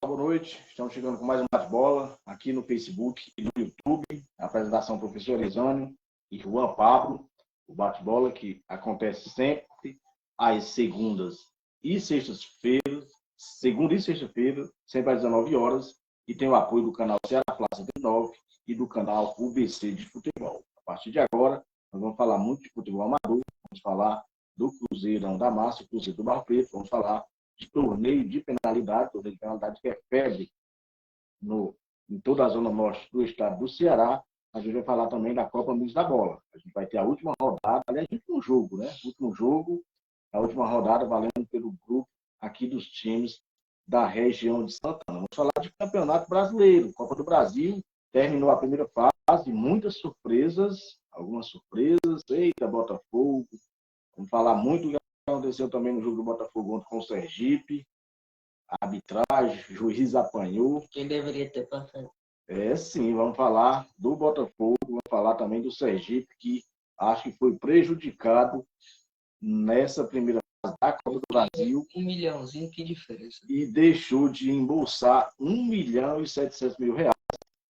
boa noite. Estamos chegando com mais um bate-bola aqui no Facebook e no YouTube. A apresentação do professor Elisânio e Juan Pablo. O bate-bola que acontece sempre às segundas e sextas-feiras, segunda e sexta-feira, sempre às 19 horas, e tem o apoio do canal Ceará Fla 79 e do canal UBC de Futebol. A partir de agora, nós vamos falar muito de futebol amador, vamos falar do Cruzeirão da Massa, Cruzeiro do Barro Preto, vamos falar de torneio de penalidade que é febre em toda a zona norte do estado do Ceará. A gente vai falar também da Copa Amigos da Bola. A gente vai ter a última rodada, aliás, o último jogo, né? O último jogo, a última rodada valendo pelo grupo aqui dos times da região de Santana. Vamos falar de Campeonato Brasileiro, Copa do Brasil. Terminou a primeira fase, muitas surpresas, algumas surpresas. Eita, Botafogo. Vamos falar muito do que aconteceu também no jogo do Botafogo ontem com o Sergipe. A arbitragem, o juiz apanhou. Quem deveria ter passado? Sim, vamos falar do Botafogo, vamos falar também do Sergipe, que acho que foi prejudicado nessa primeira fase da Copa do Brasil. 1 milhãozinho, que diferença. E deixou de embolsar 1.700.000 reais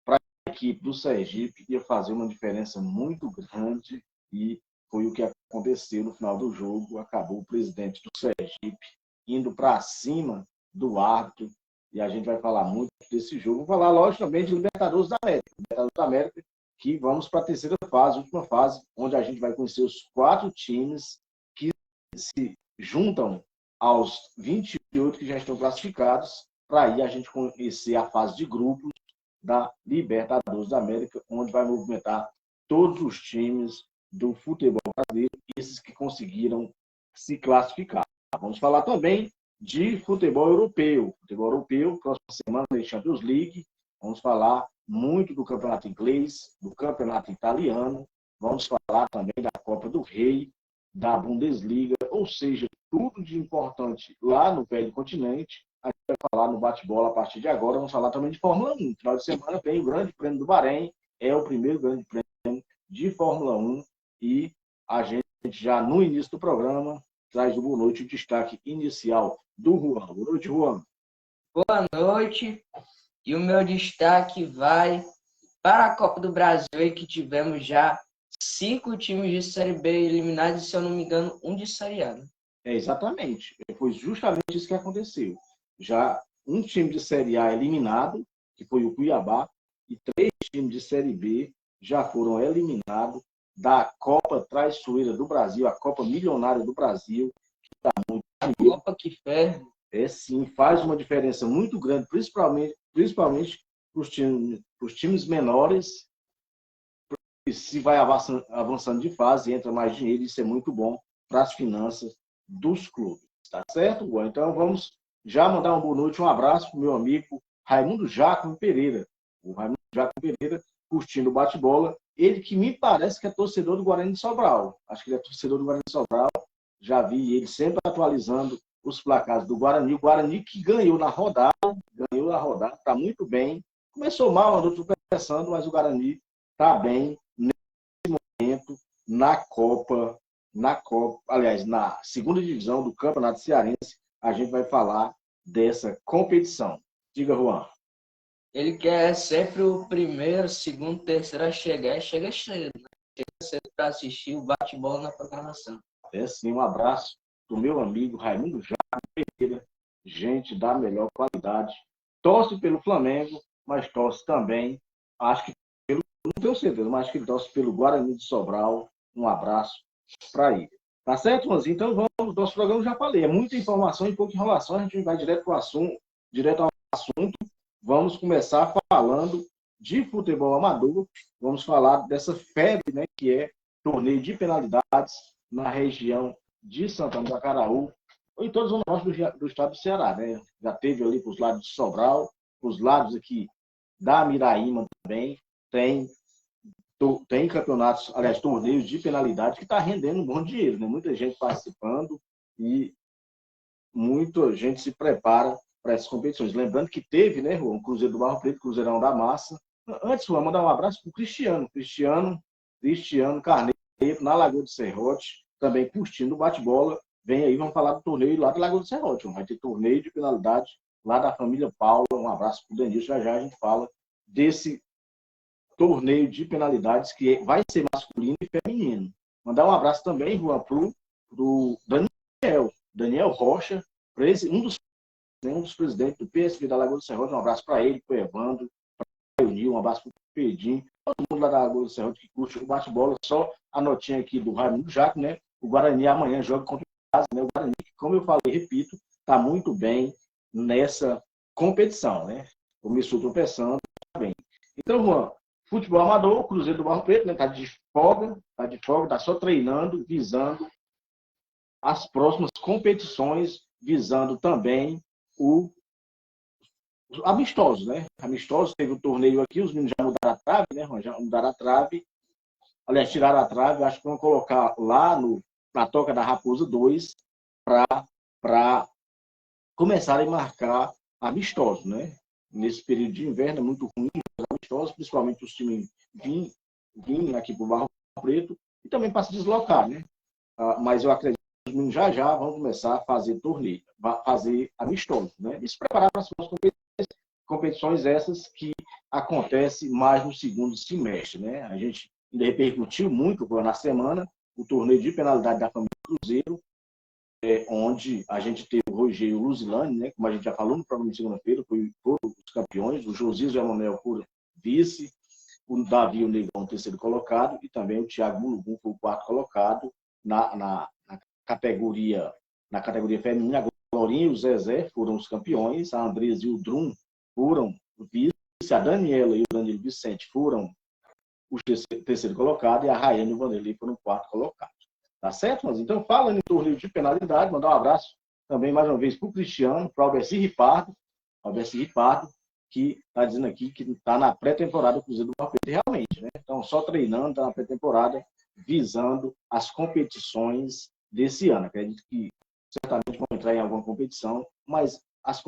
para a equipe do Sergipe, que ia fazer uma diferença muito grande, e foi o que aconteceu no final do jogo. Acabou o presidente do Sergipe indo para cima do árbitro, e a gente vai falar muito desse jogo. Vou falar, lógico, também de Libertadores da América. Libertadores da América, que vamos para a terceira fase, última fase, onde a gente vai conhecer os 4 times que se juntam aos 28 que já estão classificados, para aí a gente conhecer a fase de grupos da Libertadores da América, onde vai movimentar todos os times do futebol brasileiro, esses que conseguiram se classificar. Vamos falar também de futebol europeu. Futebol europeu, próxima semana tem Champions League. Vamos falar muito do campeonato inglês, do campeonato italiano. Vamos falar também da Copa do Rei, da Bundesliga, ou seja, tudo de importante lá no velho continente. A gente vai falar no bate-bola a partir de agora. Vamos falar também de Fórmula 1. Final de semana vem o Grande Prêmio do Bahrein. É o primeiro Grande Prêmio de Fórmula 1. E a gente já no início do programa traz o boa noite, o destaque inicial do Juan. Boa noite, Juan. Boa noite. E o meu destaque vai para a Copa do Brasil, que tivemos já 5 times de Série B eliminados, e, se eu não me engano, um de Série A. Né? Exatamente. Foi justamente isso que aconteceu. Já um time de Série A eliminado, que foi o Cuiabá, e 3 times de Série B já foram eliminados da Copa Traiçoeira do Brasil, a Copa Milionária do Brasil, que está muito... A Copa que ferve. Sim, faz uma diferença muito grande, principalmente para os times menores. Se vai avançando de fase, entra mais dinheiro, isso é muito bom para as finanças dos clubes. Tá certo, Juan? Então vamos já mandar uma boa noite, um abraço para o meu amigo Raimundo Jacob Pereira. O Raimundo Jacob Pereira curtindo o bate-bola. Ele que me parece que é torcedor do Guarani de Sobral. Acho que ele é torcedor do Guarani de Sobral. Já vi ele sempre atualizando os placares do Guarani. O Guarani que ganhou na rodada, está muito bem. Começou mal, andou tropeçando, mas o Guarani está bem nesse momento na Copa, aliás, na segunda divisão do Campeonato Cearense. A gente vai falar dessa competição. Diga, Juan. Ele quer sempre o primeiro, segundo, terceiro a chegar, e chega cedo, né? Chega cedo para assistir o bate-bola na programação. Sim, um abraço do meu amigo Raimundo Jacob Pereira, gente da melhor qualidade. Torce pelo Flamengo, mas torce também, acho que não tenho certeza, mas acho que ele torce pelo Guarani de Sobral. Um abraço para ele. Tá certo, Juanzinho? Então vamos, nosso programa já falei, é muita informação e pouca enrolação, a gente vai direto ao assunto. Vamos começar falando de futebol amador, vamos falar dessa febre, né, que é torneio de penalidades na região de Santana do Acaraú, ou em todos os norte do estado do Ceará, né? Já teve ali para os lados de Sobral, para os lados aqui da Miraíma também, tem campeonatos, aliás, torneios de penalidade que está rendendo um bom dinheiro, né? Muita gente participando e muita gente se prepara para essas competições. Lembrando que teve, né, o Cruzeiro do Barro Preto, Cruzeirão da Massa. Antes, vou mandar um abraço para o Cristiano Carneiro, na Lagoa do Serrote, também curtindo o bate-bola. Vem aí, vamos falar do torneio lá da Lagoa do Serrote. Vai ter torneio de penalidade lá da família Paula. Um abraço para o Denilson. Já já a gente fala desse torneio de penalidades que vai ser masculino e feminino. Mandar um abraço também, Juan, para o Daniel Rocha, um dos presidentes do PSV da Lagoa do Serrote. Um abraço para ele, para o Evandro, para o Nil, um abraço para o Pedinho, todo mundo lá da Lagoa do Serrote que curte o bate-bola. Só a notinha aqui do Raimundo Jaco, né? O Guarani amanhã joga contra o Casa, né? O Guarani, como eu falei, repito, está muito bem nessa competição, né? Começou tropeçando, está bem. Então, Juan, futebol amador, o Cruzeiro do Barro Preto, né? Está de folga, está só treinando, visando as próximas competições, visando também o amistosos, né? Amistosos, teve o torneio aqui, os meninos já mudaram a trave, né? Já mudaram a trave, aliás, tiraram a trave, acho que vão colocar lá na Toca da Raposa 2 para começarem a marcar amistosos, né? Nesse período de inverno é muito ruim, amistosos, principalmente os times virem aqui para o Barro Preto e também para se deslocar, né? Mas eu acredito que os meninos já vão começar a fazer torneio, fazer amistosos, né? E se preparar para as suas competições essas que acontecem mais no segundo semestre, né? A gente ainda repercutiu muito na semana o torneio de penalidade da família Cruzeiro, onde a gente teve o Rogério e o Luzilane, né? Como a gente já falou no programa de segunda-feira, foram os campeões, o Josias e o Emanuel por vice, o Davi e o Negão terceiro colocado, e também o Thiago Mulugum foi o quarto colocado na categoria feminina. A Glorinha e o Zezé foram os campeões, a Andresa e o Drum foram vice, a Daniela e o Danilo Vicente foram os terceiro colocado, e a Rayane e o Vanderlei foram quarto colocado. Tá certo? Mas então, falando em torneio de penalidade, mandar um abraço também mais uma vez para o Cristiano, para o Alberci Ripardo, que está dizendo aqui que está na pré-temporada do Cruzeiro do Barro Preto, realmente, né? Então, só treinando, está na pré-temporada, visando as competições desse ano. Acredito que certamente vão entrar em alguma competição, mas as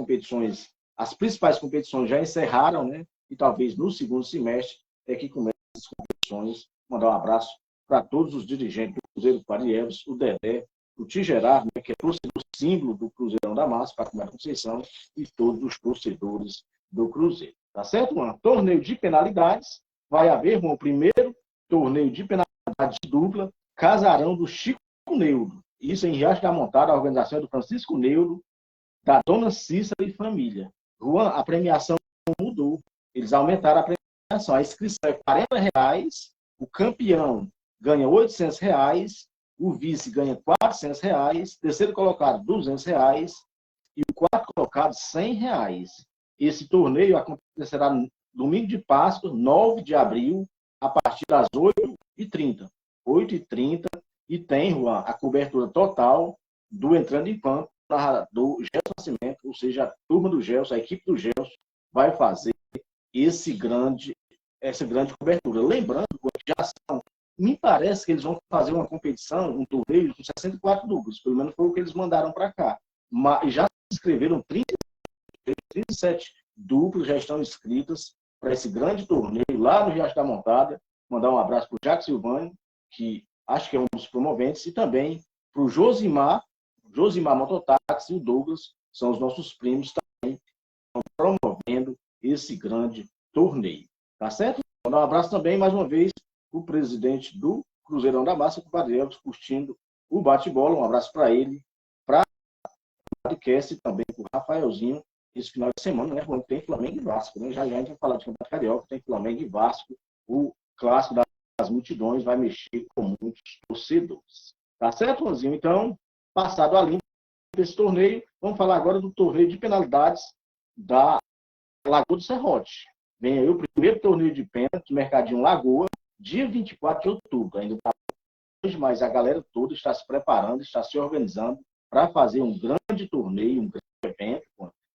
principais competições já encerraram, né? E talvez no segundo semestre é que começam as competições. Mandar um abraço para todos os dirigentes do Cruzeiro do Parieves, o Dedé, o Tigerard, né, que é torcedor símbolo do Cruzeirão da Massa, para a Conceição, e todos os torcedores do Cruzeiro. Tá certo, mano? Torneio de penalidades. Vai haver, o primeiro torneio de penalidades dupla, Casarão do Chico Neudo. Isso em Riacho da Montada, a organização é do Francisco Neudo, da Dona Cícera e família. Juan, a premiação mudou. Eles aumentaram a premiação. A inscrição é R$40, o campeão ganha R$800, o vice ganha R$400, terceiro colocado R$200 e o quarto colocado R$100. Esse torneio acontecerá no domingo de Páscoa, 9 de abril, a partir das 8h30. 8h30, e tem, Juan, a cobertura total do Entrando em Campo, do Gelson Nascimento, ou seja, a turma do Gelson, a equipe do Gelson, vai fazer essa grande cobertura. Lembrando que já me parece que eles vão fazer uma competição, um torneio com 64 duplos, pelo menos foi o que eles mandaram para cá. Mas já se inscreveram 37 duplos, já estão inscritas para esse grande torneio lá no Riacho da Montada. Mandar um abraço para o Jacques Silvani, que acho que é um dos promoventes, e também para o Josimar Mototáxi e o Douglas, são os nossos primos também, estão promovendo esse grande torneio. Tá certo? Mandar um abraço também, mais uma vez, para o presidente do Cruzeirão da Massa, o Padre Elvis, curtindo o bate-bola. Um abraço para ele, para o podcast e também para o Rafaelzinho, esse final de semana, né? Quando tem Flamengo e Vasco, né? Já a gente vai falar de Campeonato Carioca, tem Flamengo e Vasco, o clássico das multidões vai mexer com muitos torcedores. Tá certo, Luzinho? Então, passado a limpo esse torneio, vamos falar agora do torneio de penalidades da Lagoa do Serrote. Vem aí o primeiro torneio de pênalti, Mercadinho Lagoa, dia 24 de outubro. Ainda está hoje, mas a galera toda está se preparando, está se organizando para fazer um grande torneio, um grande evento.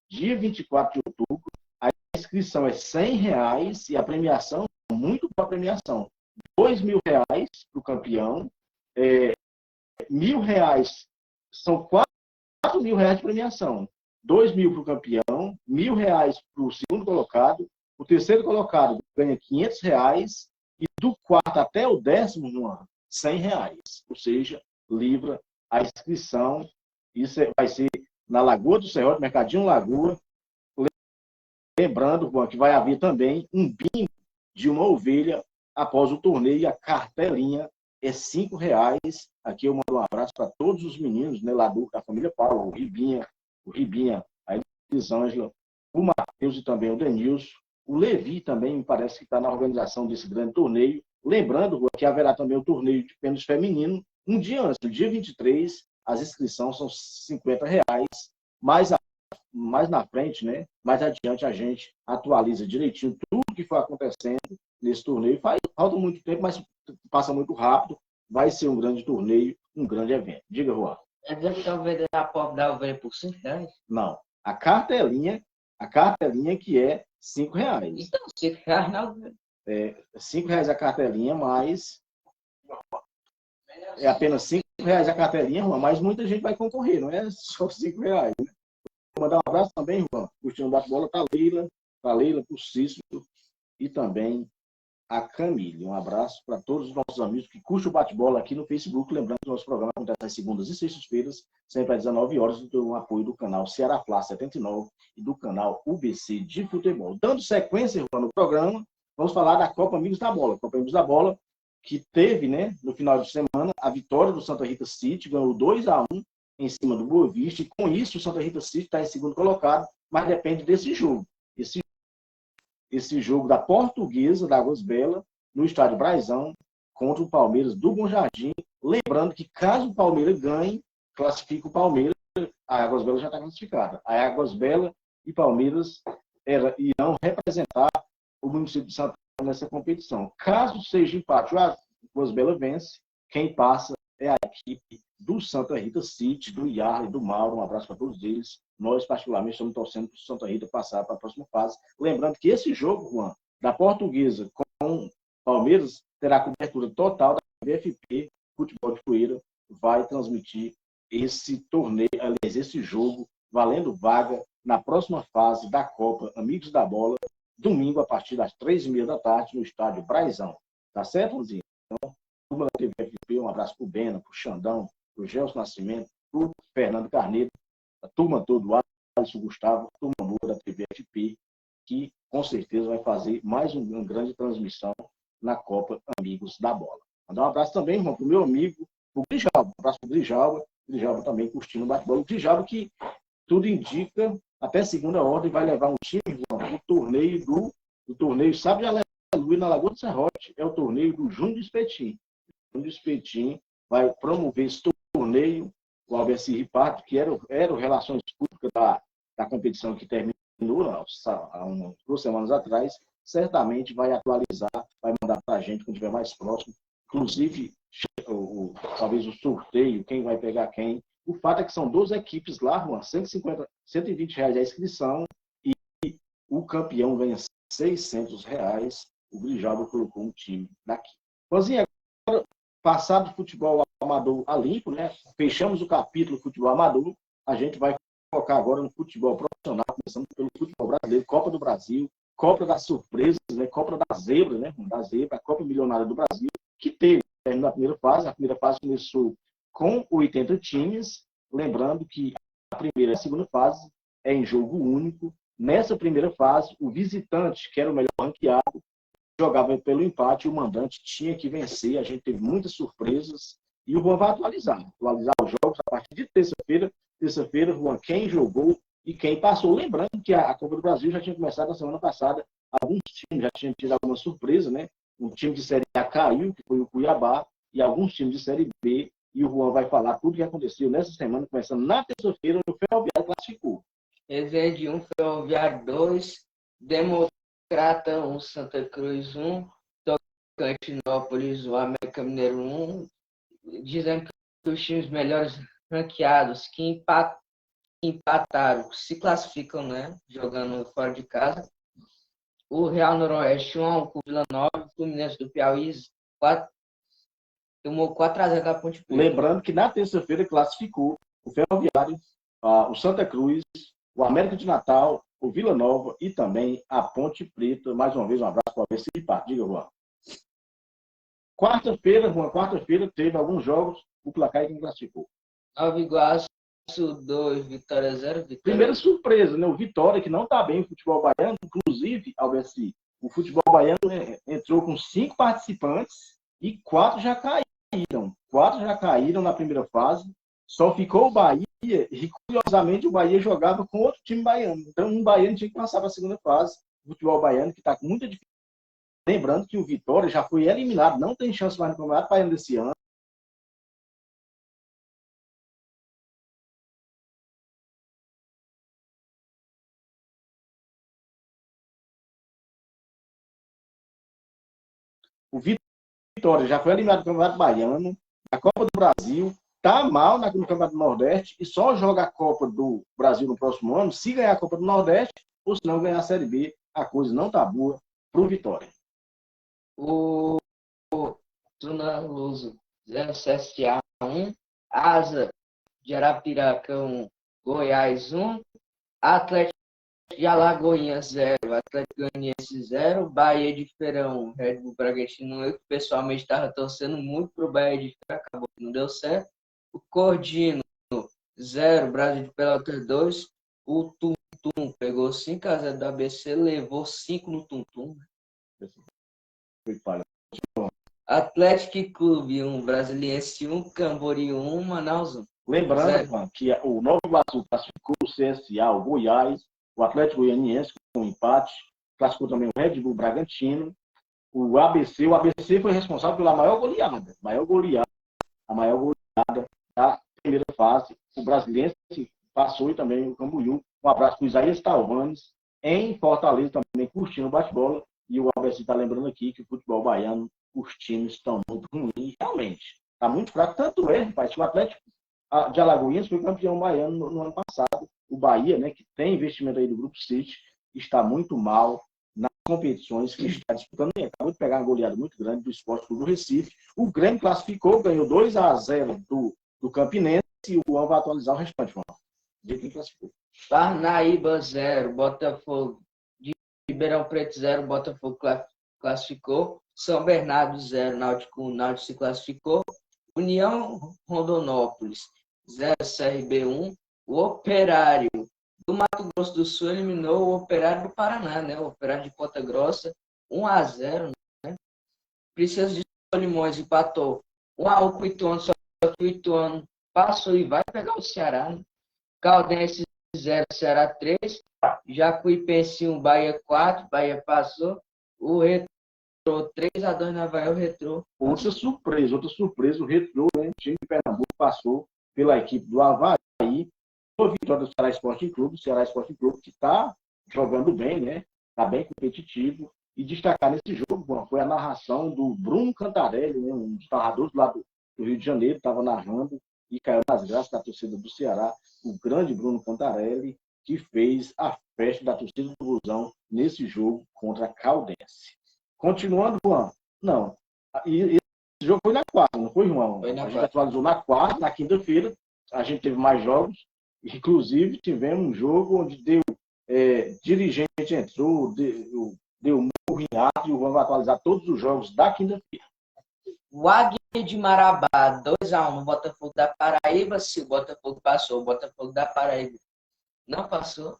Dia 24 de outubro, a inscrição é R$100 e a premiação, muito boa premiação, R$2.000 para o campeão, R$1.000, são R$4.000 de premiação. R$2.000 para o campeão, R$1.000 para o segundo colocado, o terceiro colocado ganha R$500 e do quarto até o 10º, R$100. Ou seja, livra a inscrição. Isso vai ser na Lagoa do Serrote, Mercadinho Lagoa, lembrando, Juan, que vai haver também um bingo de uma ovelha após o torneio. A cartelinha é R$ 5. Aqui eu mando um abraço para todos os meninos, né, lá da família Paulo, o Ribinha, a Elisângela, o Matheus e também o Denilson. O Levi também me parece que está na organização desse grande torneio. Lembrando que haverá também o torneio de pênalti feminino um dia antes, no dia 23, as inscrições são R$ 50. Mais na frente, né? Mais adiante a gente atualiza direitinho tudo que foi acontecendo nesse torneio. Falta muito tempo, mas passa muito rápido. Vai ser um grande torneio, um grande evento. Diga, Juan. É dizer que estão vendendo a pop da ovelha por R$ 5? Não. A cartelinha que é R$ 5. Então, R$ 5 na ovelha. R$ 5 a cartelinha, mas é apenas R$ 5 a cartelinha, Juan, mas muita gente vai concorrer, não é só R$ 5. Né? Vou mandar um abraço também, Juan, curtindo o bate-bola, para a Leila, para o Cícero e também a Camille. Um abraço para todos os nossos amigos que curtem o bate-bola aqui no Facebook. Lembrando que o nosso programa acontece às segundas e sextas-feiras, sempre às 19 horas, com o apoio do canal Ceará Fla 79 e do canal UBC de Futebol. Dando sequência, Juan, no programa, vamos falar da Copa Amigos da Bola. Copa Amigos da Bola, que teve, né, no final de semana, a vitória do Santa Rita City, ganhou 2-1 em cima do Boa Vista, e com isso o Santa Rita City está em segundo colocado, mas depende desse jogo. Esse jogo da Portuguesa, da Águas Belas, no estádio Braizão, contra o Palmeiras do Bom Jardim. Lembrando que caso o Palmeiras ganhe, classifica o Palmeiras, a Águas Belas já está classificada. A Águas Belas e Palmeiras irão representar o município de Santana nessa competição. Caso seja empate, o Águas Belas vence, quem passa é a equipe do Santa Rita City, do Yarley, do Mauro. Um abraço para todos eles. Nós, particularmente, estamos torcendo para o Santa Rita passar para a próxima fase. Lembrando que esse jogo, Juan, da Portuguesa com Palmeiras, terá cobertura total da VFP. Futebol de Poeira vai transmitir esse torneio, aliás, esse jogo, valendo vaga na próxima fase da Copa Amigos da Bola, domingo, a partir das 3h30 da tarde, no estádio Braizão. Tá certo, Luzinho? Então, turma da TVFP, um abraço para o Bena, para o Xandão, para o Gelson Nascimento, para o Fernando Carneiro, a turma toda, o Alisson Gustavo, a turma boa da TVFP, que com certeza vai fazer mais uma grande transmissão na Copa Amigos da Bola. Mandar um abraço também, irmão, para o meu amigo, o Grijalba. Um abraço para o Grijalba. Grijalba também curtindo o bate-bola. O Grijalba que tudo indica, até segunda ordem, vai levar um time, irmão, do torneio, sabe de Aleluia, na Lagoa do Serrote. É o torneio do Júnior Espetim. O Júnior Espetim vai promover esse torneio. O Alberci Ripardo, que era o Relações Públicas da competição que terminou há umas 2 semanas atrás, certamente vai atualizar, vai mandar para a gente quando estiver mais próximo. Inclusive, talvez o sorteio, quem vai pegar quem. O fato é que são 12 equipes lá, Juan, R$120 a inscrição, e o campeão ganha R$600. O Grijalba colocou um time daqui. Rosinha, agora, passado o futebol amador a limpo, né? Fechamos o capítulo futebol amador, a gente vai focar agora no futebol profissional, começando pelo futebol brasileiro, Copa do Brasil, Copa das Surpresas, né? Copa da Zebra, né? A Copa Milionária do Brasil, que teve na primeira fase. A primeira fase começou com 80 times, lembrando que a primeira e a segunda fase é em jogo único. Nessa primeira fase, o visitante, que era o melhor ranqueado, jogava pelo empate, e o mandante tinha que vencer. A gente teve muitas surpresas, e o Juan vai atualizar os jogos a partir de terça-feira. Terça-feira, Juan, quem jogou e quem passou. Lembrando que a Copa do Brasil já tinha começado na semana passada, alguns times já tinham tido alguma surpresa, né? Um time de Série A caiu, que foi o Cuiabá, e alguns times de Série B, e o Juan vai falar tudo o que aconteceu nessa semana, começando na terça-feira, no Ferroviário classificou. Resende 1, Ferroviário 2, Democrata 1, Santa Cruz 1, Tocantinópolis 1, América Mineiro 1, dizendo que os times melhores ranqueados que empataram se classificam, né, jogando fora de casa. O Real Noroeste 1-1 com o Vila Nova, o Fluminense do Piauí tomou 4-0 da Ponte Preta. Lembrando que na terça-feira classificou o Ferroviário, o Santa Cruz, o América de Natal, o Vila Nova e também a Ponte Preta. Mais uma vez, um abraço para o ABC de Pato. Diga, Juan. Quarta-feira teve alguns jogos, o placar e quem classificou. Nova Iguaçu Açu 2, Vitória 0. Vitória... Primeira surpresa, né? O Vitória, que não está bem no futebol baiano, inclusive, Alberci, o futebol baiano entrou com 5 participantes e 4 já caíram. 4 já caíram na primeira fase. Só ficou o Bahia e, curiosamente, o Bahia jogava com outro time baiano. Então, um baiano tinha que passar para a segunda fase. O futebol baiano, que está com muita dificuldade. Lembrando que o Vitória já foi eliminado, não tem chance mais no Campeonato Baiano desse ano. O Vitória já foi eliminado do Campeonato Baiano, a Copa do Brasil, está mal no Campeonato do Nordeste e só joga a Copa do Brasil no próximo ano se ganhar a Copa do Nordeste ou se não ganhar a Série B. A coisa não está boa para o Vitória. O Tuna Luso 0 CSA 1, Asa de Arapiraca 1, Goiás 1, Atlético de Alagoinhas 0, Atlético Goianiense 0, Bahia de Feirão, Red Bull Bragantino 1. Eu pessoalmente estava torcendo muito pro Bahia de Feirão, acabou que não deu certo. O Cordino 0, Brasil de Pelotas 2, o Tum pegou 5-0 do ABC, levou 5 no Tum. Atlético Clube 1, Brasiliense 1, Cambori 1, Manaus 1. Lembrando, mano, que o Nova Iguaçu classificou o CSA, o Goiás, o Atlético Goianiense com um empate, classificou também o Red Bull Bragantino, o ABC. O ABC foi responsável pela maior goleada da primeira fase. O Brasiliense passou e também o Camboriú. Um abraço para o Isaías Talvanes, em Fortaleza também curtindo o bate-bola. E o ABC está lembrando aqui que o futebol baiano, os times estão muito ruins, realmente. Está muito fraco. Tanto é, rapaz, que o Atlético de Alagoinhas foi campeão baiano no ano passado. O Bahia, né, que tem investimento aí do Grupo City, está muito mal nas competições que está disputando. Acabou de pegar uma goleada muito grande do Sport Clube do Recife. O Grêmio classificou, ganhou 2-0 do Campinense e o Juan vai atualizar o restante, Juan. De quem classificou. Parnaíba 0, Botafogo de Ribeirão Preto 0, Botafogo classificou. São Bernardo 0, Náutico se classificou. União Rondonópolis 0, CRB 1. O Operário do Mato Grosso do Sul eliminou o Operário do Paraná, né? O Operário de Ponta Grossa 1-0, né? Princesa de Solimões empatou 1-1 com o Ituano, só que o Ituano passou e vai pegar o Ceará, né? Caldense 0, Ceará 3, Jacuipense 1, Bahia 4, Bahia passou, o Retrô 3-2 na Bahia, o Retrô. Outra surpresa, o Retrô, né? O time de Pernambuco passou pela equipe do Avaí, a vitória do Ceará Sporting Clube, que está jogando bem, né? Está bem competitivo. E destacar nesse jogo, foi a narração do Bruno Cantarelli, né? Um dos narradores lá do Rio de Janeiro, estava narrando e caiu nas graças da torcida do Ceará, o grande Bruno Cantarelli, que fez a festa da torcida do Vozão nesse jogo contra a Caldense. Continuando, Juan, não. E esse jogo foi na quarta, não foi, Juan? A gente atualizou na quarta, na quinta-feira, a gente teve mais jogos. Inclusive, tivemos um jogo onde dirigente entrou, deu murro em ato, e o Juan vai atualizar todos os jogos da quinta-feira. O Águia de Marabá, 2-1 no Botafogo da Paraíba. Se o Botafogo passou, o Botafogo da Paraíba não passou.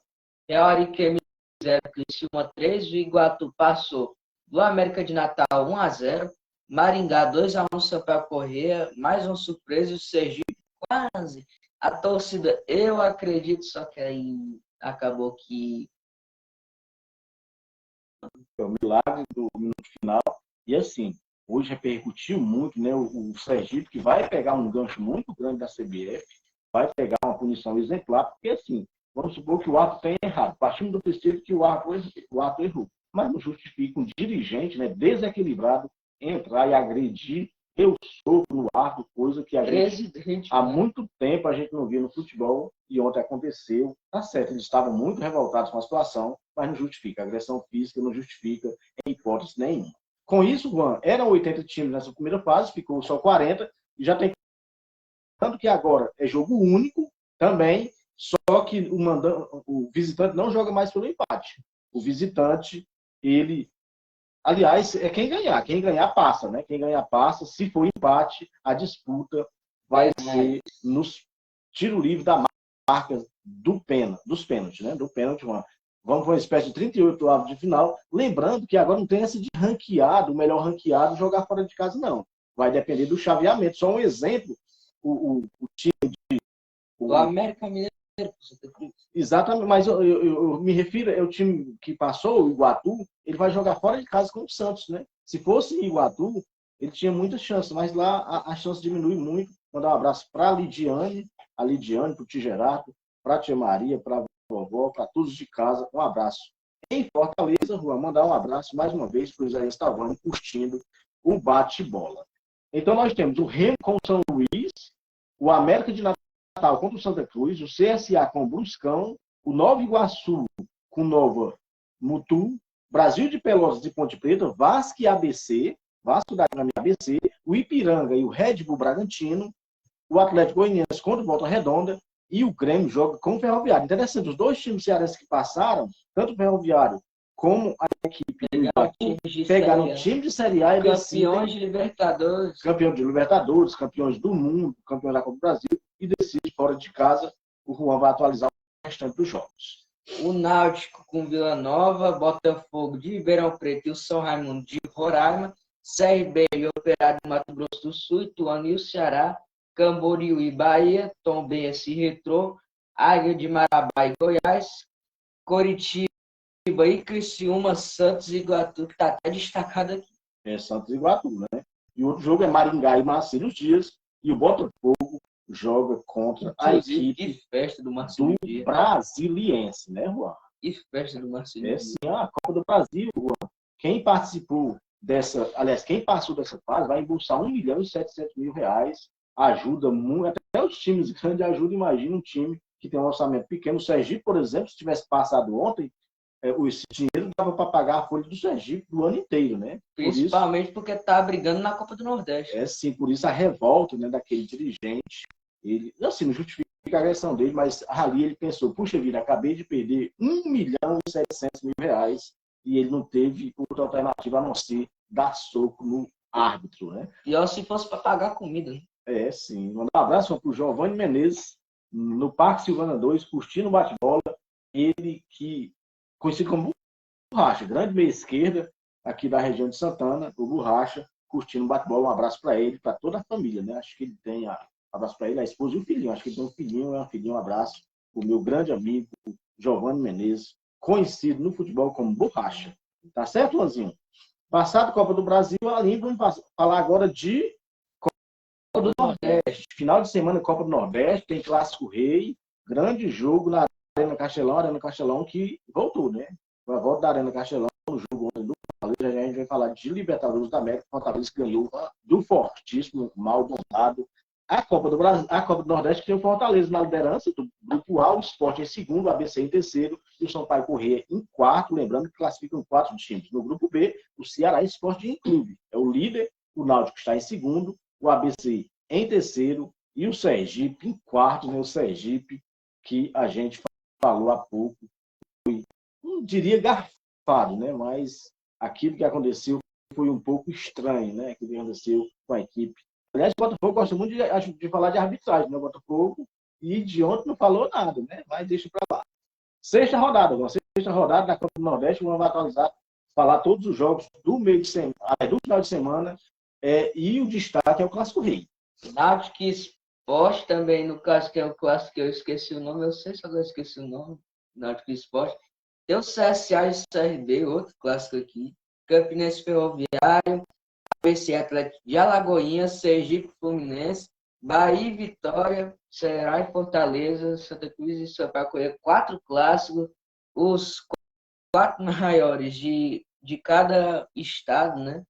Real Ariquemes 0, Criciúma 3, o Iguatu passou do América de Natal 1-0. Maringá 2-1, Sampaio Corrêa, mais uma surpresa, o Sergipe quase. A torcida, eu acredito, só que aí acabou que... É o milagre do minuto final. E assim, hoje repercutiu muito, né? O Sergipe, que vai pegar um gancho muito grande da CBF, vai pegar uma punição exemplar, porque assim, vamos supor que o ato tenha errado. Partindo do princípio que o ato errou. Mas não justifica um dirigente, né, desequilibrado entrar e agredir eu soco no arco, coisa que a gente, há muito tempo a gente não via no futebol, e ontem aconteceu. Tá certo, eles estavam muito revoltados com a situação, mas não justifica. A agressão física não justifica em hipótese nenhuma. Com isso, Juan, eram 80 times nessa primeira fase, ficou só 40, e já tem tanto que agora é jogo único também, só que o visitante não joga mais pelo empate. O visitante, ele... Aliás, é quem ganhar. Quem ganhar passa, né? Quem ganhar passa. Se for empate, a disputa vai ser nos tiro livre da marca dos pênaltis, né? Do pênalti, vamos para uma espécie de 38 avos de final. Lembrando que agora não tem essa de ranqueado, o melhor ranqueado jogar fora de casa, não. Vai depender do chaveamento. Só um exemplo, o time de... O América Mineiro. Exatamente, mas eu me refiro, é o time que passou, o Iguatu, ele vai jogar fora de casa com o Santos, né? Se fosse Iguatu, ele tinha muitas chances, mas lá a chance diminui muito. Mandar um abraço para a Lidiane, para o Tigerato, para a Tia Maria, para a vovó, para todos de casa. Um abraço. Em Fortaleza, Juan, mandar um abraço mais uma vez para o Isaías Tavani curtindo o bate-bola. Então nós temos o Remo com o São Luís, o América de Natal contra o Santa Cruz, o CSA com o Bruscão, o Nova Iguaçu com o Nova Mutum, Brasil de Pelotas e Ponte Preta, Vasco e ABC, Vasco da Gama e ABC, o Ipiranga e o Red Bull Bragantino, o Atlético Goianiense contra o Volta Redonda e o Grêmio joga com o Ferroviário. Interessante, os dois times cearenses que passaram, tanto o Ferroviário como a equipe do Iguatu, pegaram o time de Série A e campeões de Libertadores. Campeão de Libertadores, campeões do mundo, campeão da Copa do Brasil, e decide fora de casa. O Juan vai atualizar o restante dos jogos. O Náutico com Vila Nova, Botafogo de Ribeirão Preto e o São Raimundo de Roraima, CRB e Operário do Mato Grosso do Sul, Ituano e o Ceará, Camboriú e Bahia, Tombense e Retrô, Águia de Marabá e Goiás, Coritiba e Criciúma, Santos e Iguatu, que está até destacado aqui. É Santos e Iguatu, né? E o outro jogo é Maringá e Marcílio Dias, e o Botafogo joga contra a equipe que festa do Marcílio Dias. Brasiliense, né, Juan? Que festa do Marcílio Dias. Sim, a Copa do Brasil, Juan. Quem participou dessa, aliás, quem passou dessa fase vai embolsar R$ 1.700.000, ajuda muito, até os times grandes ajudam. Imagina um time que tem um orçamento pequeno. O Sergipe, por exemplo, se tivesse passado ontem, esse dinheiro dava para pagar a folha do Sergipe do ano inteiro, né? Principalmente porque está brigando na Copa do Nordeste. Sim, por isso a revolta, né, daquele dirigente. Ele, assim, não justifica a agressão dele, mas ali ele pensou, puxa vida, acabei de perder R$ 1.700.000 e ele não teve outra alternativa a não ser dar soco no árbitro, né? E ó, se fosse para pagar comida, né? Sim. Mandar um abraço para o Giovanni Menezes, no Parque Silvana 2, curtindo o bate-bola. Ele que, conhecido como Borracha, grande meia esquerda aqui da região de Santana, o Borracha, curtindo o bate-bola. Um abraço para ele, para toda a família, né? Acho que ele tem um abraço para ele, a esposa e o filhinho. Acho que ele tem um filhinho, um abraço. O meu grande amigo, Giovanni Menezes, conhecido no futebol como Borracha. Tá certo, Luanzinho? Passado Copa do Brasil, ali vamos falar agora de Copa do Nordeste. Final de semana, Copa do Nordeste, tem Clássico Rei, grande jogo na Arena Castelão que voltou, né? A volta da Arena Castelão, no jogo ontem do Fortaleza, a gente vai falar de Libertadores da América. Fortaleza ganhou do fortíssimo Maldonado. A Copa do Brasil, a Copa do Nordeste tem o Fortaleza na liderança do grupo A, o Sport em segundo, o ABC em terceiro e o Sampaio Corrêa em quarto, lembrando que classificam 4 times. No grupo B, o Ceará Sporting Clube é o líder, o Náutico está em segundo, o ABC em terceiro e o Sergipe em quarto, né? O Sergipe que a gente falou há pouco, foi, não diria garfado, né? Mas aquilo que aconteceu foi um pouco estranho, né? Aquilo que aconteceu com a equipe. Aliás, o Botafogo gosta muito de falar de arbitragem, né? O Botafogo, e de ontem não falou nada, né? Mas deixa para lá. Sexta rodada da Copa do Nordeste, vamos atualizar, falar todos os jogos do meio de semana, do final de semana, e o destaque é o Clássico Rei. Náutico e Sport também, no caso, que é o clássico que eu esqueci o nome, eu sei se agora esqueci o nome, Náutico e Sport. Tem o CSA e o CRB, outro clássico aqui, Campinense Ferroviário, ABC Atlético de Alagoinhas, Sergipe Fluminense, Bahia e Vitória, Ceará e Fortaleza, Santa Cruz e Sampaio Corrêa, 4 clássicos, os 4 maiores de cada estado, né?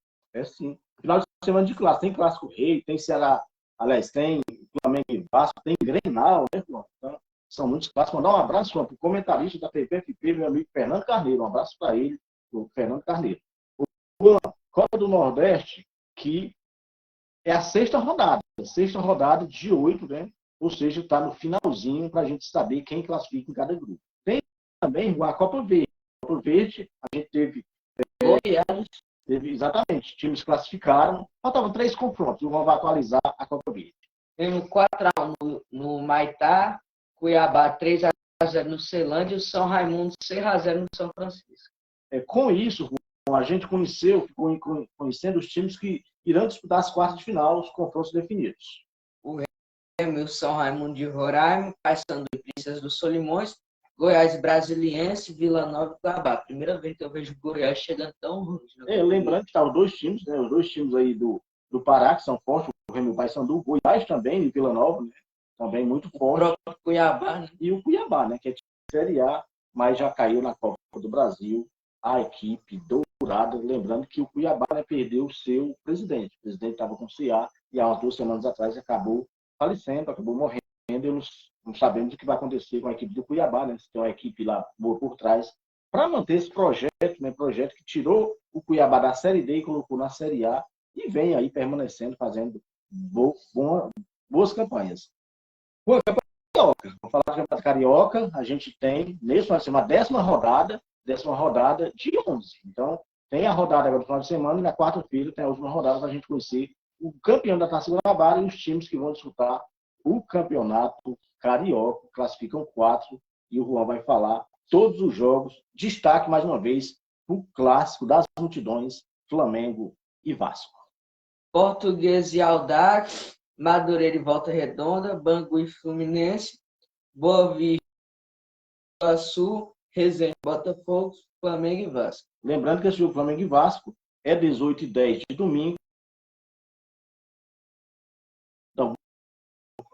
Sim. Final de semana de clássico. Tem Clássico Rei, tem Ceará, aliás, tem Flamengo e Vasco, tem Grenal, né, Juan? Então, são muitos clássicos. Mandar um abraço para o comentarista da PPFP, meu amigo Fernando Carneiro. Um abraço para ele, o Fernando Carneiro. Copa do Nordeste, que é a sexta rodada de 8, né? Ou seja, está no finalzinho para a gente saber quem classifica em cada grupo. Tem também a Copa Verde. A Copa Verde, a gente teve exatamente, times classificaram, faltavam 3 confrontos, e vamos atualizar a Copa Verde. Temos 4-1 no Maitá, Cuiabá 3-0 no Ceilândia e o São Raimundo 6-0 no São Francisco. Com isso, a gente ficou conhecendo os times que irão disputar as quartas de final, os confrontos definidos. O Remo e o São Raimundo de Roraima, Paysandu e Princesa dos Solimões, Goiás Brasiliense, Vila Nova e Cuiabá. Primeira vez que eu vejo Goiás chegando tão longe. Lembrando que tá os dois times, né? Os dois times aí do Pará, que são fortes, o Remo e o Paysandu, o Goiás também, e Vila Nova, né? Também muito forte. O próprio Cuiabá, né? E o Cuiabá, né? Que é de Série A, mas já caiu na Copa do Brasil, a equipe dourada. Lembrando que o Cuiabá, né, perdeu o seu presidente. O presidente estava com o CA e há umas 2 semanas atrás acabou falecendo, acabou morrendo. E não sabemos o que vai acontecer com a equipe do Cuiabá, né? Se tem uma equipe lá boa por trás, para manter esse projeto, né? Projeto que tirou o Cuiabá da Série D e colocou na Série A e vem aí permanecendo, fazendo boas campanhas. Boa campanha carioca. Vou falar de campeonato carioca, a gente tem, nesse vai ser uma 10ª rodada de 11. Então, tem a rodada agora no final de semana e na quarta-feira tem a última rodada para a gente conhecer o campeão da Taça Guanabara e os times que vão disputar o campeonato carioca. Classificam 4 e o Juan vai falar todos os jogos. Destaque, mais uma vez, o clássico das multidões, Flamengo e Vasco. Português e Audax, Madureira e Volta Redonda, Bangu e Fluminense, Boa Vista, Sul, Resende, Botafogo, Flamengo e Vasco. Lembrando que esse jogo Flamengo e Vasco é 18h10 de domingo. Então,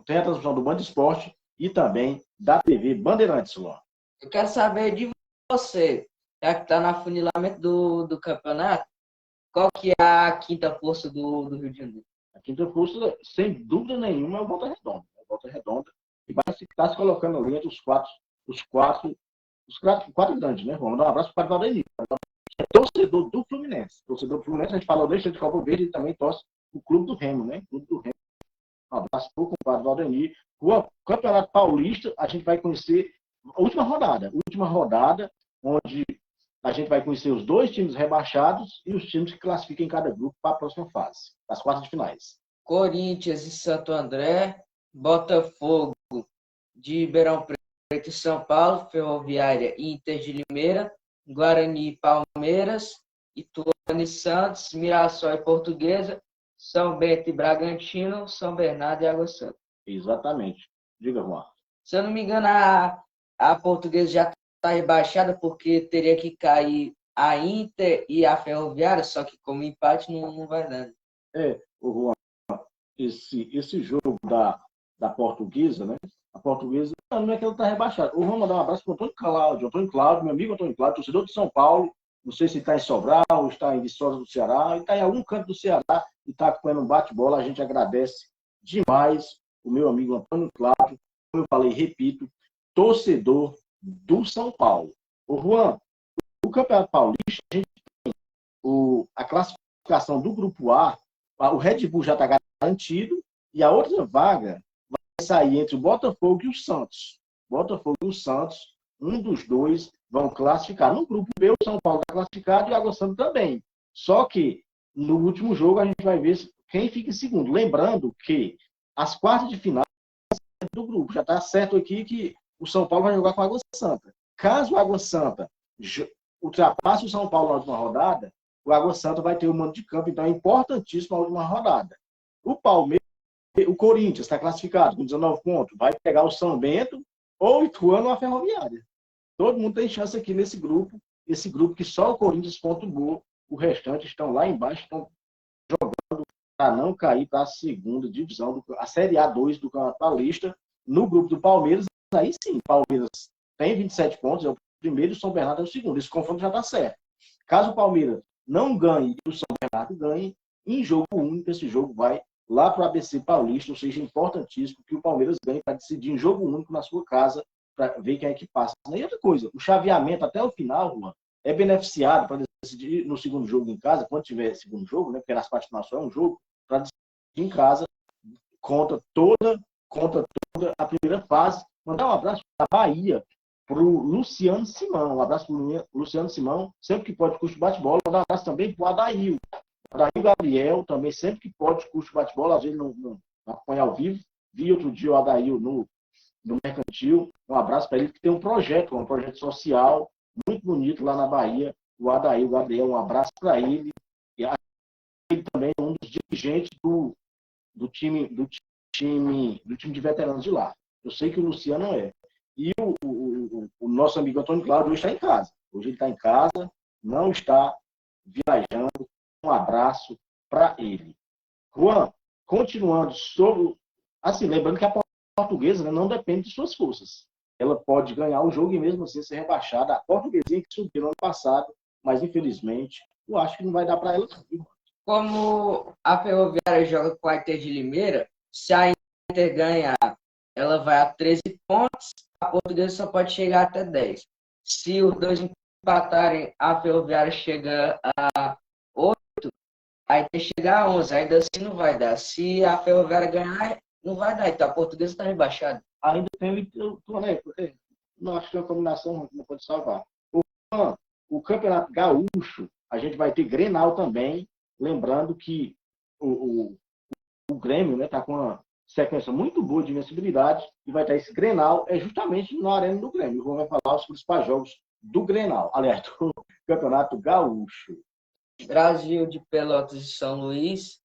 tem a transmissão do Band Esporte e também da TV Bandeirantes, Luan. Eu quero saber de você, já que está no afunilamento do campeonato, qual que é a quinta força do Rio de Janeiro? A quinta força, sem dúvida nenhuma, é o Volta Redonda. É o Volta Redonda que vai estar se colocando ali entre os quatro grandes, né? Vamos dar um abraço para o Valdemir. É torcedor do Fluminense. Torcedor do Fluminense, a gente falou desde de Copa Verde e também torce o Clube do Remo, né? Clube do Remo. Um abraço para o compadre Valdemir. O Campeonato Paulista, a gente vai conhecer a última rodada, onde a gente vai conhecer os 2 times rebaixados e os times que classificam em cada grupo para a próxima fase, as quartas de finais. Corinthians e Santo André, Botafogo de Ribeirão Preto e São Paulo, Ferroviária e Inter de Limeira, Guarani e Palmeiras, Ituano e Santos, Mirassol e Portuguesa, São Bento e Bragantino, São Bernardo e Água Santa. Exatamente. Diga, Juan. Se eu não me engano, a Portuguesa já está rebaixada porque teria que cair a Inter e a Ferroviária, só que como empate não vai dando. O Juan, esse jogo da Portuguesa, né? A Portuguesa não é que ela está rebaixada. Eu vou mandar um abraço para o Antônio Cláudio, meu amigo Antônio Cláudio, torcedor de São Paulo. Não sei se está em Sobral, está em Viçosa do Ceará, está em algum canto do Ceará e está acompanhando um bate-bola. A gente agradece demais o meu amigo Antônio Cláudio, como eu falei, repito, torcedor do São Paulo. O Juan, o Campeonato Paulista, a gente tem a classificação do Grupo A, o Red Bull já está garantido e a outra vaga vai sair entre o Botafogo e o Santos. Botafogo e o Santos, um dos dois vão classificar. No Grupo B, o São Paulo está classificado e o Água Santa também. Só que no último jogo a gente vai ver quem fica em segundo. Lembrando que as quartas de final do grupo, já está certo aqui que o São Paulo vai jogar com a Água Santa. Caso o Água Santa ultrapasse o São Paulo na última rodada, o Água Santa vai ter o mando de campo, então é importantíssimo a última rodada. O Corinthians está classificado com 19 pontos, vai pegar o São Bento ou o Ituano ou a Ferroviária. Todo mundo tem chance aqui nesse grupo, esse grupo que só o Corinthians pontuou, o restante estão lá embaixo, estão jogando para não cair para a segunda divisão, a Série A2 do Campeonato Paulista, no grupo do Palmeiras. Aí sim, o Palmeiras tem 27 pontos, é o primeiro e o São Bernardo é o segundo. Esse confronto já está certo. Caso o Palmeiras não ganhe e o São Bernardo ganhe, em jogo único, esse jogo vai lá para o ABC Paulista, ou seja, importantíssimo que o Palmeiras ganhe para decidir em jogo único na sua casa, para ver quem é que passa. E outra coisa, o chaveamento até o final, Juan, é beneficiado para decidir no segundo jogo em casa, quando tiver segundo jogo, né, porque nas partes só é um jogo, para decidir em casa, conta toda a primeira fase. Mandar um abraço para a Bahia, para o Luciano Simão. Um abraço para o Luciano Simão, sempre que pode, curte bate-bola. Mandar um abraço também para o Adail. Adail Gabriel, também sempre que pode, curte bate-bola. Às vezes não acompanha ao vivo. Vi outro dia o Adail do Mercantil. Um abraço para ele, que tem um projeto social muito bonito lá na Bahia. O Adair, o Gabriel, um abraço para ele. E ele também é um dos dirigentes do time de veteranos de lá. Eu sei que o Luciano é. E o nosso amigo Antônio Cláudio hoje está em casa. Hoje ele está em casa, não está viajando. Um abraço para ele. Juan, continuando sobre... Assim, lembrando que a Portuguesa, né, não depende de suas forças. Ela pode ganhar o jogo e mesmo assim ser rebaixada. A Portuguesinha que subiu no ano passado, mas infelizmente, eu acho que não vai dar para ela. Como a Ferroviária joga com a Inter de Limeira, se a Inter ganhar, ela vai a 13 pontos, a Portuguesa só pode chegar até 10. Se os dois empatarem, a Ferroviária chega a 8, a Inter chega a 11, ainda assim não vai dar. Se a Ferroviária ganhar, não vai dar, então a Portuguesa está rebaixada. Ainda tem não acho que é uma combinação que não pode salvar. O Campeonato Gaúcho, a gente vai ter Grenal também, lembrando que o Grêmio está, né, com uma sequência muito boa de invencibilidade e vai ter esse Grenal, é justamente na arena do Grêmio. Eu vou falar os principais jogos do Grenal, aliás, do Campeonato Gaúcho. Brasil de Pelotas e São Luís,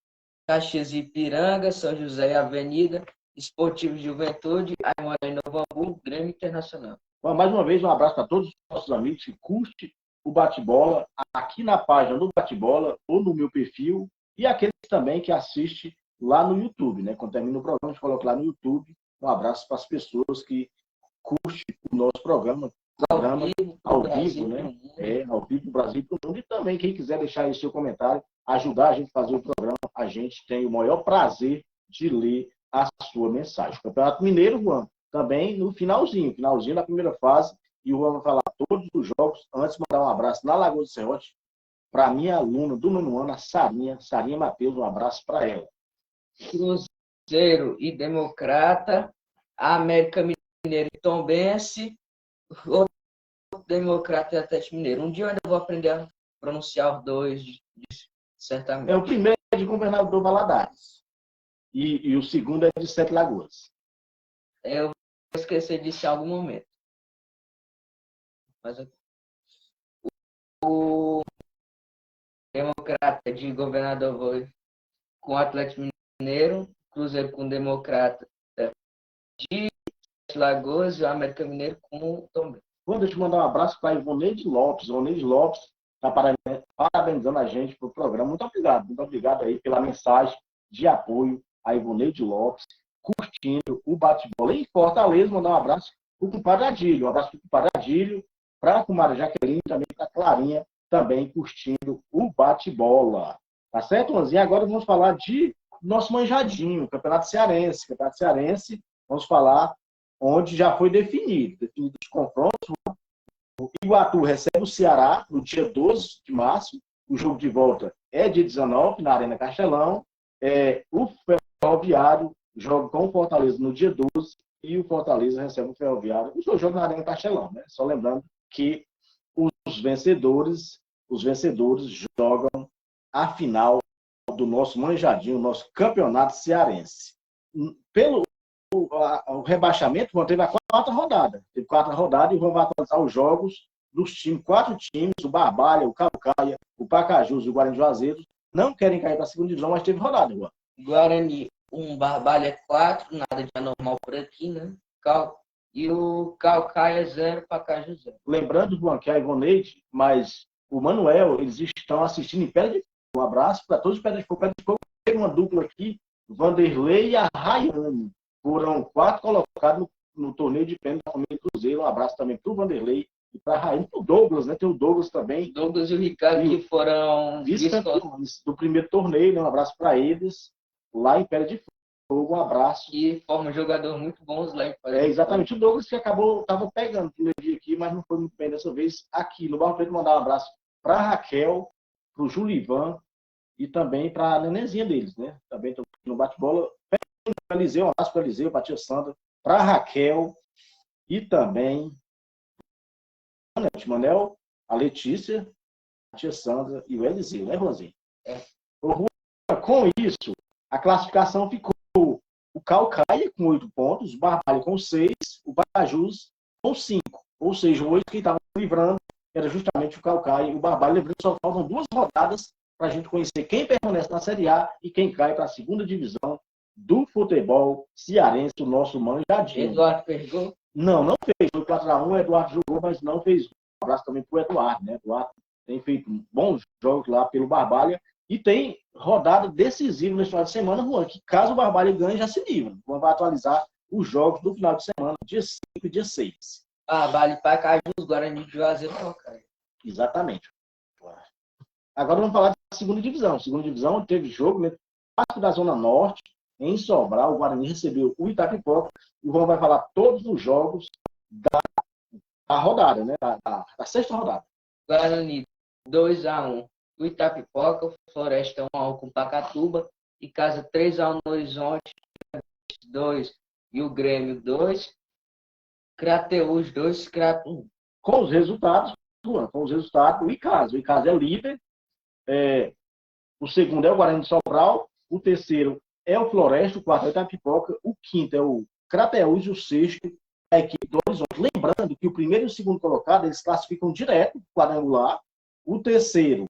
Caxias e Ipiranga, São José e Avenida, Esportivo de Juventude, Aimoré e Novo Hamburgo, Grêmio Internacional. Bom, mais uma vez, um abraço para todos os nossos amigos que curtem o Bate-Bola aqui na página do Bate-Bola ou no meu perfil, e aqueles também que assistem lá no YouTube, né? Quando termina o programa, a gente coloca lá no YouTube. Um abraço para as pessoas que curtem o nosso programa ao vivo, né? Ao vivo no Brasil e para o mundo. E também, quem quiser deixar aí seu comentário, ajudar a gente a fazer o programa, a gente tem o maior prazer de ler a sua mensagem. Campeonato Mineiro, Juan, também no finalzinho da primeira fase, e o Juan vai falar todos os jogos. Antes, mandar um abraço na Lagoa do Serrote para a minha aluna do nono ano, a Sarinha Matheus, um abraço para ela. Cruzeiro e Democrata, América Mineiro e Tombense, Democrata e Atlético Mineiro. Um dia eu ainda vou aprender a pronunciar os dois, certamente. O primeiro é de Governador Valadares e o segundo é de Sete Lagoas. Eu vou esquecer disso em algum momento. Mas o Democrata de Governador com o Atlético Mineiro, Cruzeiro com o Democrata de Lagoas e o América Mineiro com o Tombense. Deixa eu te mandar um abraço para Ivoneide Lopes. Ivoneide Lopes está parabenizando a gente pelo programa. Muito obrigado aí pela mensagem de apoio a Ivoneide Lopes, curtindo o bate-bola. Em Fortaleza, mandar um abraço para o compadre Adílio. Um abraço para o compadre Adílio, para a comadre Jaqueline, também para a Clarinha, também curtindo o bate-bola. Tá certo, Lanzinha? Agora vamos falar de nosso manjadinho, Campeonato Cearense. Campeonato Cearense, vamos falar onde já foi definido os confrontos. O Iguatu recebe o Ceará no dia 12 de março. O jogo de volta é dia 19, na Arena Castelão. O Ferroviário joga com o Fortaleza no dia 12 e o Fortaleza recebe o Ferroviário. Os dois jogos na Arena Castelão, né? Só lembrando que os vencedores jogam a final do nosso manjadinho, nosso campeonato cearense. Pelo o rebaixamento, teve a quarta rodada. Teve 4 rodadas e vão atualizar os jogos dos times, 4 times, o Barbalha, o Calcaia, o Pacajus e o Guarani de Juazeiro, não querem cair para a segunda divisão, mas teve rodada. Guarani 1, Barbalha 4, nada de anormal por aqui, né? E o Calcaia 0, Pacajus 0. Lembrando, Juan, que a Ivoneide, mas o Manuel, eles estão assistindo em Pedra de Fogo. Um abraço para todos os Pedra de Fogo. Pedra de Fogo tem uma dupla aqui, Vanderlei e a Rayane. Foram 4 colocados no torneio de prêmio da família Cruzeiro. Um abraço também para o Vanderlei e para a Rainha, para o Douglas, né? Tem o Douglas também. Douglas e o Ricardo, que foram vice-campeões do primeiro torneio, né? Um abraço para eles, lá em Pedra de Fogo. Um abraço. E formam jogadores muito bons lá em Pedra de Fogo. Exatamente. O Douglas que estava pegando o primeiro dia aqui, mas não foi muito bem dessa vez aqui no Barro Preto. Mandar um abraço para a Raquel, para o Julivan e também para a nenenzinha deles, né? Também estão no bate-bola. Para Eliseu, um abraço para Eliseu, para a tia Sandra, para a Raquel e também para o Manel, a Letícia, a tia Sandra e o Eliseu, né, Rosinha? Com isso, a classificação ficou: o Caucaia com 8 pontos, o Barbalha com 6, o Pacajus com 5. Ou seja, hoje quem estava livrando era justamente o Caucaia e o Barbalha. Lembrando que só faltam 2 rodadas para a gente conhecer quem permanece na Série A e quem cai para a segunda divisão do futebol cearense, o nosso manjadinho. Eduardo pegou? Não fez. Foi 4-1, o Eduardo jogou, mas não fez. Um abraço também para o Eduardo, né? Eduardo tem feito bons jogos lá pelo Barbalha e tem rodada decisiva nesse final de semana, Juan, que caso o Barbalha ganhe, já se livra. Vamos atualizar os jogos do final de semana, dia 5 e dia 6. Barbalha e Pacajus, Guarani de Juazeiro, Caucaia. Exatamente. Agora vamos falar da segunda divisão. Segunda divisão teve jogo, né? Parte da Zona Norte, em Sobral, o Guarani recebeu o Itapipoca e o João vai falar todos os jogos da rodada, né? Da sexta rodada. Guarani 2-1, o Itapipoca, o Floresta 1-1 com o Pacatuba, e Casa 3-1 no Horizonte, 2 e o Grêmio 2, Crateús 2, Crato 1. Com os resultados, Juan, o Icasa. O Icasa é líder. O segundo é o Guarani de Sobral, o terceiro é o Floresta, o quarto é o Itapipoca, o quinto é o Crateús e o sexto é a equipe do Horizonte. Lembrando que o primeiro e o segundo colocado, eles classificam direto para o quadrangular. O terceiro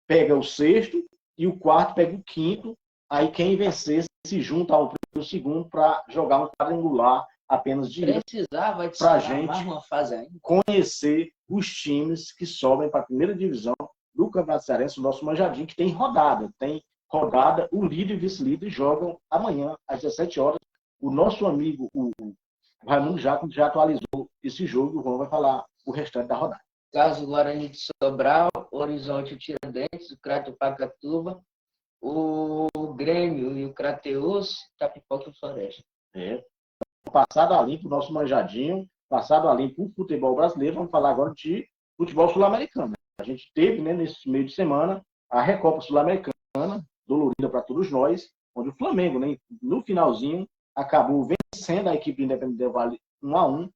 pega o sexto e o quarto pega o quinto. Aí quem vencer se junta ao primeiro e ao segundo para jogar um quadrangular apenas de Precisava de para a mais gente uma fase ainda. conhecer os times que sobem para a primeira divisão do Campeonato Cearense, o nosso manjadinho, que tem rodada. Tem rodada, o líder e o vice-líder jogam amanhã, às 17 horas. O nosso amigo, o Raimundo já atualizou esse jogo e o João vai falar o restante da rodada. Caso Guarani de Sobral, Horizonte Tiradentes, o Crato Pacatuba, o Grêmio e o Crateús, Itapipoca e Floresta. Passado a limpo o nosso manjadinho, passado a limpo o futebol brasileiro, vamos falar agora de futebol sul-americano. A gente teve, né, nesse meio de semana, a Recopa Sul-Americana, dolorida para todos nós, onde o Flamengo, né, no finalzinho, acabou vencendo a equipe do Independente Del Valle 1-1,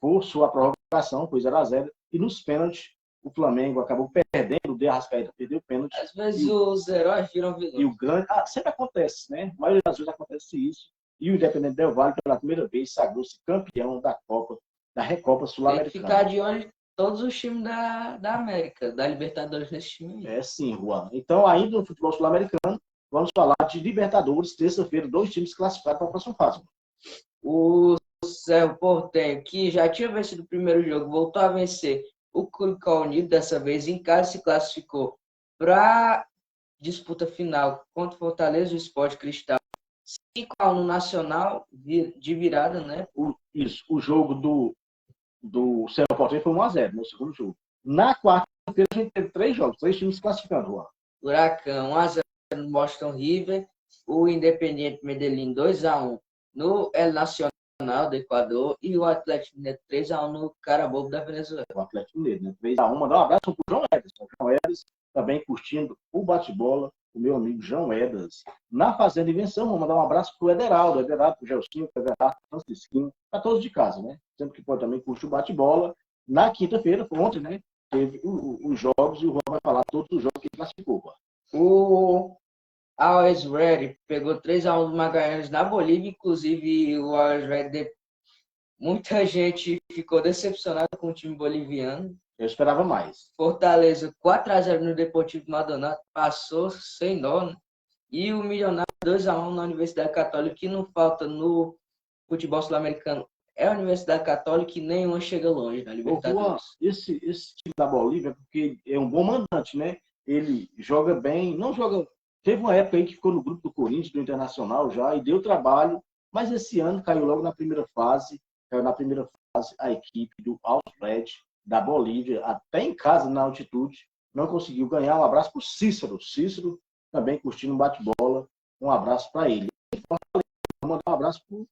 por sua prorrogação, foi 0-0, e nos pênaltis, o Flamengo acabou perdendo, o De Arrascaeta perdeu o pênalti. Às vezes os heróis viram vilões. E o grande... sempre acontece, né? A maioria das vezes acontece isso. E o Independente Del Valle, pela primeira vez, sagrou-se campeão da Copa, da Recopa Sul-Americana. Tem que ficar de olho todos os times da América, da Libertadores nesse time. É sim, Juan. Então, ainda no futebol sul-americano, vamos falar de Libertadores, terça-feira, 2 times classificados para a próxima fase. O Cerro Porteño, que já tinha vencido o primeiro jogo, voltou a vencer o Curicó Unido, dessa vez em casa, se classificou para disputa final contra o Fortaleza, o Sport Cristal. 5-1 no Nacional, de virada, né? O jogo do Cerro Porteño foi 1-0, no segundo jogo. Na quarta-feira, a gente teve 3 jogos, 3 times classificando, Juan. Huracão 1-0 no Boston River, o Independiente Medellín 2-1 no El Nacional do Equador e o Atlético Mineiro 3-1 no Carabobo da Venezuela. O Atlético Mineiro, né? 3-1. Mandar um abraço para o João Ederson. O João Ederson também curtindo o bate-bola, o meu amigo João Ederson. Na Fazenda Invenção, vou mandar um abraço para o Ederaldo, para o Gelsinho, para o Everardo, para o Francisquinho, para todos de casa, né? Sempre que pode também curtir o bate-bola. Na quinta-feira, ontem, né? Teve os jogos e o João vai falar todos os jogos que classificou. O Always Ready pegou 3-1 do Magallanes na Bolívia, inclusive o Always Ready, muita gente ficou decepcionada com o time boliviano. Eu esperava mais. Fortaleza 4-0 no Deportivo Maldonado, passou sem dó, né? E o Milionário 2-1 na Universidade Católica, que não falta no futebol sul-americano. É a Universidade Católica e nenhuma chega longe na Libertadores. Esse time da Bolívia, porque é um bom mandante, né? Ele joga bem, não joga... Teve uma época aí que ficou no grupo do Corinthians, do Internacional já, e deu trabalho, mas esse ano caiu logo na primeira fase, a equipe do Alfred da Bolívia, até em casa, na altitude, não conseguiu ganhar. Um abraço para o Cícero. Cícero também curtindo um bate-bola. Um abraço para ele. Vou mandar um abraço para o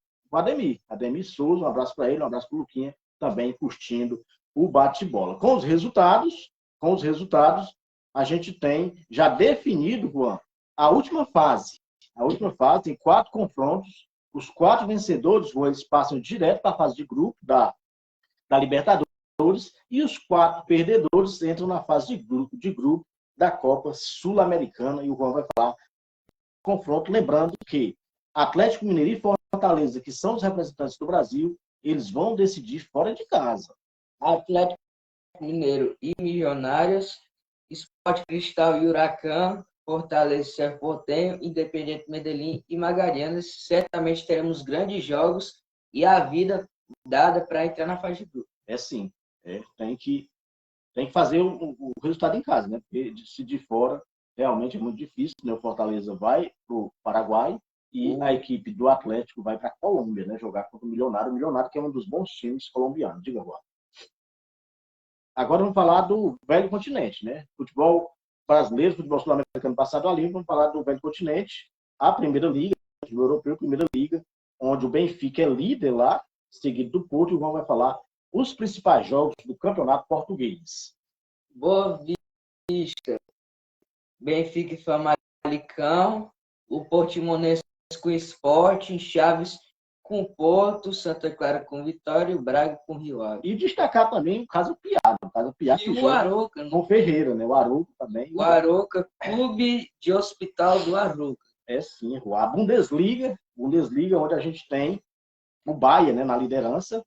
Ademir Souza, um abraço para ele, um abraço para o Luquinha, também curtindo o bate-bola. Com os resultados, a gente tem já definido, Juan, a última fase, em 4 confrontos. Os 4 vencedores, eles passam direto para a fase de grupo da Libertadores, e os 4 perdedores entram na fase de grupo da Copa Sul-Americana, e o Juan vai falar confronto, lembrando que Atlético Mineiro e Fortaleza, que são os representantes do Brasil, eles vão decidir fora de casa. Atlético Mineiro e Milionários, Sport Cristal e Huracan, Fortaleza e Cerro Porteño, Independiente Medellín e Magallanes. Certamente teremos grandes jogos e a vida dada para entrar na fase de grupo. É sim, tem que fazer o resultado em casa, né? Porque se de fora realmente é muito difícil, né? O Fortaleza vai para o Paraguai e a equipe do Atlético vai para a Colômbia, né? Jogar contra o Milionário, que é um dos bons times colombianos. Diga agora. Agora vamos falar do velho continente, né? Futebol brasileiro, futebol sul-americano passado ali, vamos falar do velho continente, a Primeira Liga, o europeu Primeira Liga, onde o Benfica é líder lá, seguido do Porto, e o João vai falar os principais jogos do campeonato português. Boa Vista, Benfica e Famalicão, o Portimonense com Sport, Chaves com Porto, Santa Clara com Vitória e o Braga com Rio Ave. E destacar também o caso Piá, e o Arouca, com Ferreira, né? O Arouca também. O Arouca, Clube de Hospital do Arouca. É sim, a Bundesliga, onde a gente tem o Bayern, né, na liderança,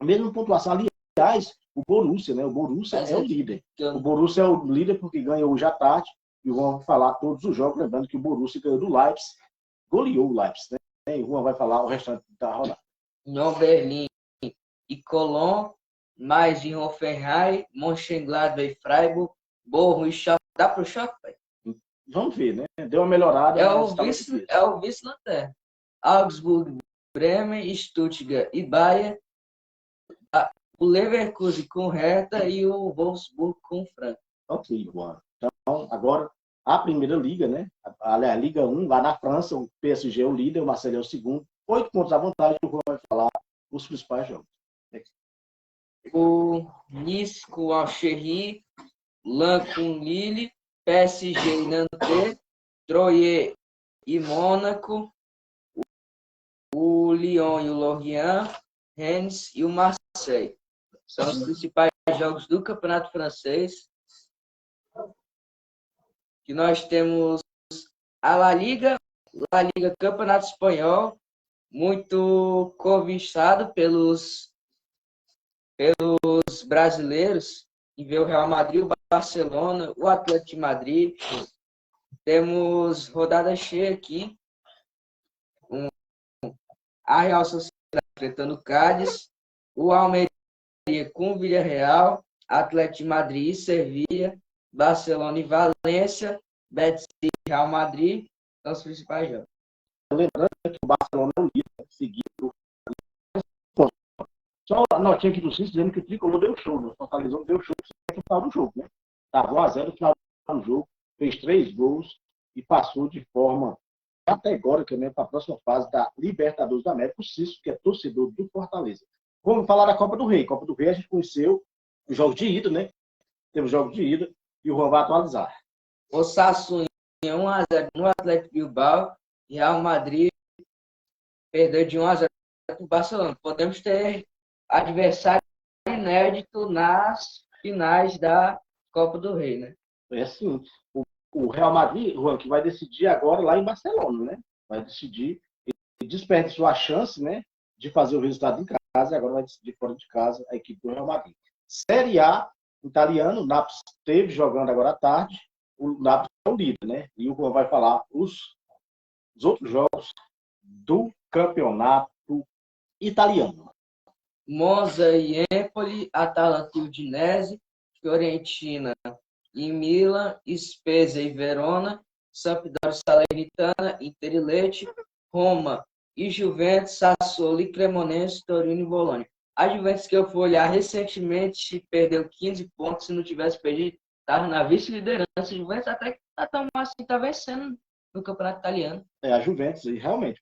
mesmo pontuação. Aliás, o Borussia, né? O Borussia é o líder. O Borussia é o líder porque ganhou hoje à tarde. E vamos falar todos os jogos, lembrando que o Borussia ganhou do Leipzig, goleou o Leipzig, né? E o Juan vai falar o restante da rodada. União Berlim e Cologne, mais em Hoffenheim, Mönchengladbach e Freiburg, Borro e Schalke. Dá pro choque, pai? Vamos ver, né? Deu uma melhorada. É o vice-lanterna. Augsburg, Bremen, Stuttgart e Bayern, o Leverkusen com Hertha e o Wolfsburg com Franca. Ok, Juan. Então, agora, a Primeira Liga, né? A Liga 1, lá na França, o PSG é o líder, o Marseille é o segundo. 8 pontos à vantagem, o Juan vai falar os principais jogos. O Nice com Algerie, Lens com Lille, PSG e Nantes, Troyes e Mônaco, o Lyon e o Lorient, Rennes e o Marseille. São os principais jogos do Campeonato Francês. Que nós temos a La Liga Campeonato Espanhol, muito cobiçado pelos brasileiros, e ver o Real Madrid, o Barcelona, o Atlético de Madrid. Temos rodada cheia aqui. A Real Sociedade enfrentando o Cádiz, o Almeria com o Villarreal, Atlético de Madrid e Sevilha, Barcelona e Valência, Betis e Real Madrid, são os principais jogos. Lembrando que o Barcelona é o líder, seguido. Só uma notinha aqui do Cícero dizendo que o Tricolor deu show, né? O Fortaleza deu show no final do jogo, né? Estava 1-0 no final do jogo, fez 3 gols e passou de forma categórica, né, para a próxima fase da Libertadores da América. O Cícero, que é torcedor do Fortaleza. Vamos falar da Copa do Rei. Copa do Rei a gente conheceu os jogos de ida, né? Temos jogos de ida e o Juan vai atualizar. O Sassuolo 1-0 no Atlético Bilbao, Real Madrid perdeu de 1-0 para o Barcelona. Podemos ter adversário inédito nas finais da Copa do Rei, né? É sim. O Real Madrid, Juan, que vai decidir agora lá em Barcelona, né? Vai decidir e desperdiçou a chance, né, de fazer o resultado em casa e agora vai decidir fora de casa a equipe do Real Madrid. Série A, italiano, o Napoli esteve jogando agora à tarde. O Napoli é o líder, né? E o Juan vai falar os outros jogos do campeonato italiano. Monza e Empoli, Atalanta e Udinese, Fiorentina e Milan, Spezia e Verona, Sampdoria e Salernitana, Inter e Lecce, Roma e Juventus, Sassuolo e Cremonese, Torino e Bolonha. A Juventus, que eu fui olhar recentemente, perdeu 15 pontos. Se não tivesse perdido, estava na vice-liderança. A Juventus até que está tão assim, está vencendo no campeonato italiano. A Juventus realmente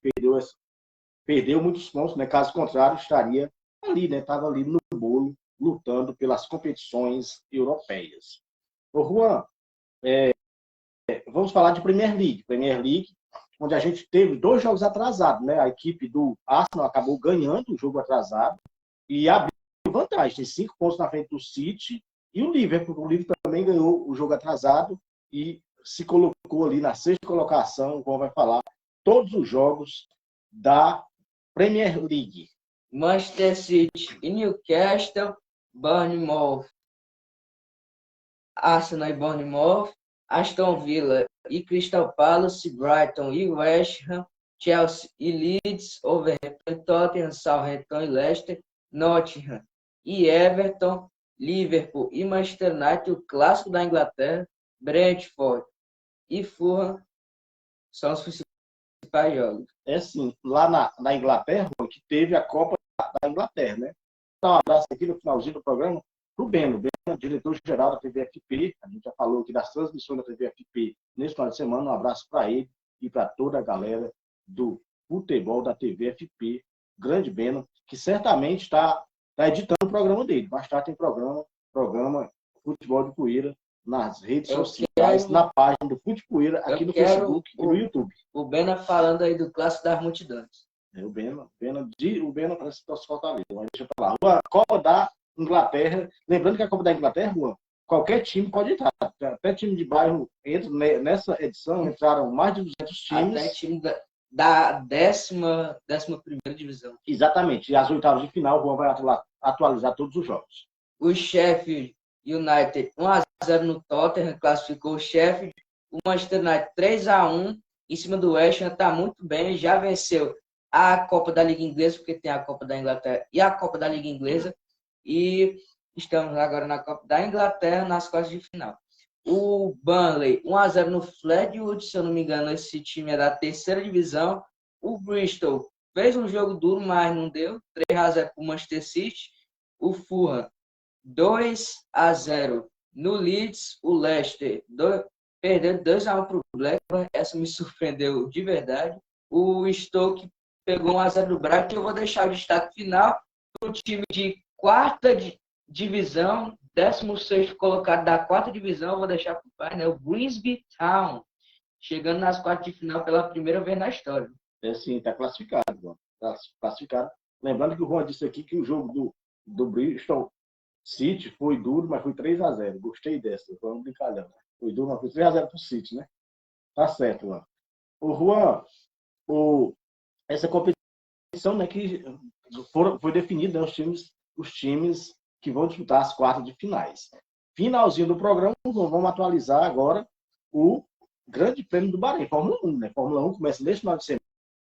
perdeu muitos pontos, né? Caso contrário, estaria ali, né? Estava ali no bolo, lutando pelas competições europeias. Ô, Juan, vamos falar de Premier League, onde a gente teve 2 jogos atrasados, né? A equipe do Arsenal acabou ganhando o jogo atrasado e abriu vantagem. Tem 5 pontos na frente do City e o Liverpool. O Liverpool também ganhou o jogo atrasado e se colocou ali na 6ª colocação, como vai falar, todos os jogos da Premier League. Manchester City e Newcastle, Bournemouth, Arsenal e Bournemouth, Aston Villa e Crystal Palace, Brighton e West Ham, Chelsea e Leeds, Wolverhampton, Tottenham, Southampton e Leicester, Nottingham e Everton, Liverpool e Manchester United, o clássico da Inglaterra, Brentford e Fulham são os principais jogos. É assim, lá na Inglaterra, que teve a Copa da Inglaterra, né? Então, um abraço aqui no finalzinho do programa para o Beno, diretor-geral da TVFP. A gente já falou aqui das transmissões da TVFP nesse final de semana. Um abraço para ele e para toda a galera do futebol da TVFP. Grande Beno, que certamente está editando o programa dele. Mais tarde tem programa Futebol de Poeira nas redes sociais, na página do Fute Poeira, aqui no Facebook e no YouTube. O Beno falando aí do Clássico das Multidões. O Beno parece que torce Fortaleza. Mas deixa eu falar. A Copa da Inglaterra, lembrando que a Copa da Inglaterra, Juan, qualquer time pode entrar. Até time de bairro entra. Nessa edição entraram mais de 200 times. Até time da 11ª divisão. Exatamente. E as oitavas de final, o Juan vai atualizar todos os jogos. O Sheffield United 1-0 no Tottenham, classificou o Sheffield. O Manchester United 3-1 em cima do West Ham, está muito bem, já venceu a Copa da Liga Inglesa, porque tem a Copa da Inglaterra e a Copa da Liga Inglesa, e estamos agora na Copa da Inglaterra, nas quartas de final. O Burnley 1-0 no Fleetwood, se eu não me engano, esse time é da 3ª divisão. O Bristol fez um jogo duro, mas não deu, 3-0 para o Manchester City. O Fulham 2-0 no Leeds. O Leicester perdeu 2-1 para o Blackburn. Essa me surpreendeu de verdade. O Stoke pegou 1-0 do Brighton. Eu vou deixar o destaque final para o time de 4ª divisão, 16º colocado da 4ª divisão. Eu vou deixar para o pai, né? O Grimsby Town, chegando nas quartas de final pela primeira vez na história. É sim, está classificado. Está classificado. Lembrando que o Juan disse aqui que o jogo do Bristol City foi duro, mas foi 3-0. Gostei dessa, foi um brincalhão. Foi duro, mas foi 3-0 para o City, né? Tá certo, Juan. O Juan, essa competição, né, que foi definida, né, os times que vão disputar as quartas de finais. Finalzinho do programa, vamos atualizar agora o Grande Prêmio do Bahrein, Fórmula 1, né? Fórmula 1 começa neste final de semana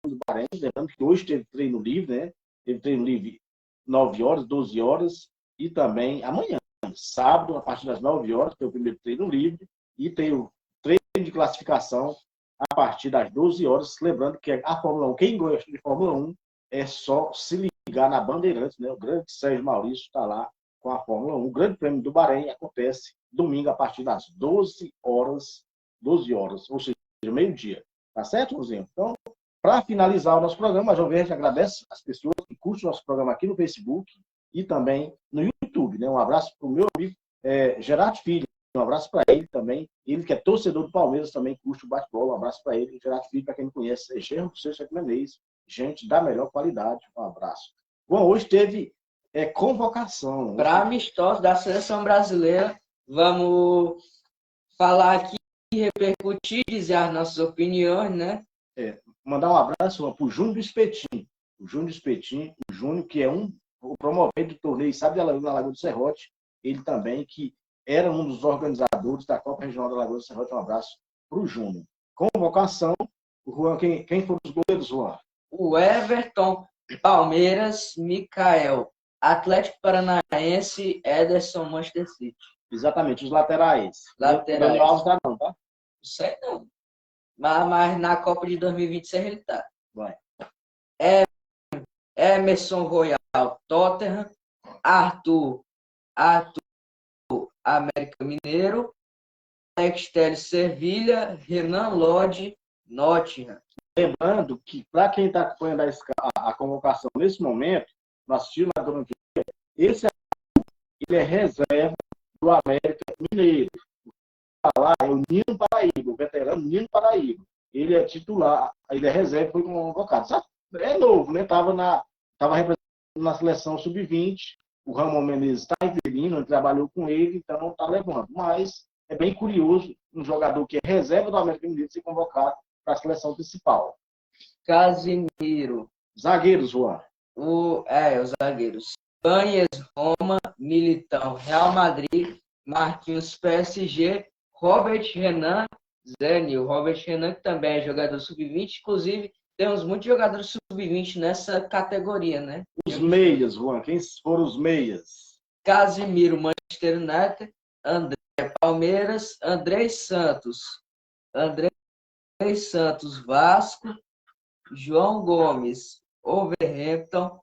do Bahrein, lembrando que hoje teve treino livre, né? Teve treino livre 9 horas, 12 horas, e também amanhã, sábado, a partir das 9 horas, tem o primeiro treino livre, e tem o treino de classificação a partir das 12 horas. Lembrando que a Fórmula 1, quem gosta de Fórmula 1, é só se ligar na Bandeirantes, né? O grande Sérgio Maurício está lá com a Fórmula 1. O Grande Prêmio do Bahrein acontece domingo a partir das 12 horas, ou seja, meio-dia. Tá certo, Luzinho? Então, para finalizar o nosso programa, mais uma vez, a gente agradece as pessoas que curtem o nosso programa aqui no Facebook e também no YouTube, né? Um abraço para o meu amigo Gerardo Filho. Um abraço para ele também. Ele que é torcedor do Palmeiras, também curte o bate-bola. Um abraço para ele. Gerardo Filho, para quem não conhece, é Gerro Seixas Menezes. Gente da melhor qualidade. Um abraço. Bom, hoje teve convocação. Para amistosos da Seleção Brasileira, vamos falar aqui, repercutir, dizer as nossas opiniões, né? Mandar um abraço para o Júnior Espetinho. O Júnior Espetinho, o Júnior, que é o promovente do torneio, sabe, na Lagoa do Serrote. Ele também, que era um dos organizadores da Copa Regional da Lagoa do Serrote. Um abraço para o Júnior. Convocação, o Juan, quem foram os goleiros, Juan? O Everton, Palmeiras, Mikael, Atlético Paranaense, Ederson, Manchester City. Exatamente, os laterais. Laterais. Daniel Alves tá não, tá? Sei não. Mas na Copa de 2026 ele tá. Vai. Emerson Royal, Tottenham, Arthur, América Mineiro, Alex Telles, Sevilha, Renan Lodge, Nottingham. Lembrando que, para quem está acompanhando a convocação nesse momento, nós assistimos na durante o dia, esse ele é reserva do América Mineiro. Lá é o Nino Paraíba, o veterano Nino Paraíba. Ele é titular, ele é reserva, foi convocado. Sabe? É novo, né? Estava representando na seleção sub-20. O Ramon Menezes está intervindo, ele trabalhou com ele, então não está levando. Mas é bem curioso um jogador que é reserva do América Mineiro ser convocado para a seleção principal. Casimiro, Zagueiros, Juan. Os zagueiros. Banhes, Roma, Militão, Real Madrid, Marquinhos, PSG, Robert Renan, Zé, o Robert Renan, que também é jogador sub-20, inclusive temos muitos jogadores sub-20 nessa categoria, né? Os meias, Juan, quem foram os meias? Casimiro, Manchester United, André, Palmeiras, André Santos, Vasco, João Gomes, Wolverhampton,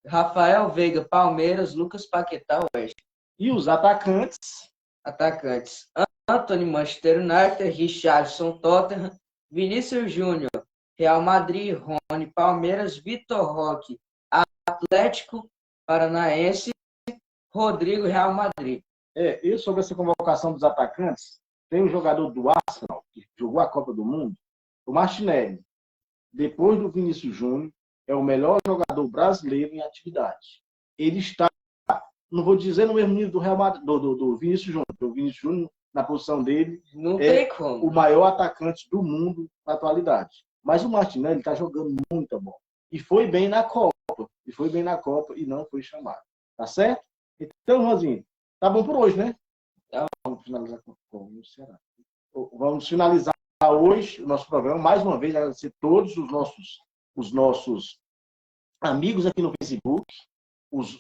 Rafael Veiga, Palmeiras, Lucas Paquetá, Oeste. E os atacantes? Atacantes: Antony, Manchester United, Richarlison, Tottenham, Vinícius Júnior, Real Madrid, Rony, Palmeiras, Vitor Roque, Atlético Paranaense, Rodrigo, Real Madrid. E sobre essa convocação dos atacantes, tem um jogador do Arsenal, que jogou a Copa do Mundo, o Martinelli. Depois do Vinícius Júnior, é o melhor jogador brasileiro em atividade. Ele está, não vou dizer no mesmo nível do Real Madrid, do Vinícius Júnior. O Vinícius Júnior, na posição dele, não tem como. O maior atacante do mundo na atualidade. Mas o Martinelli está jogando muita bola. E foi bem na Copa. E não foi chamado. Tá certo? Então, Rosinho, tá bom por hoje, né? Tá. Vamos finalizar com o Ceará. Vamos finalizar hoje o nosso programa. Mais uma vez, agradecer a todos os nossos amigos aqui no Facebook, os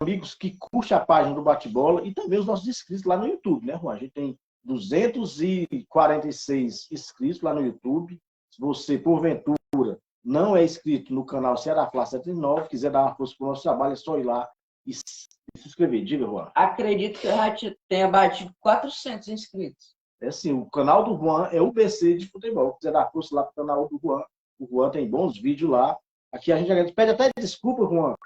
amigos que curtem a página do Bate-Bola e também os nossos inscritos lá no YouTube, né, Juan? A gente tem 246 inscritos lá no YouTube. Se você, porventura, não é inscrito no canal Ceará Fla 79, quiser dar uma força para o nosso trabalho, é só ir lá e se inscrever. Diga, Juan. Acredito que eu já tenha batido 400 inscritos. É assim, o canal do Juan é o BC de futebol. Se quiser dar força lá para o canal do Juan, o Juan tem bons vídeos lá. Aqui a gente pede até desculpa, Juan,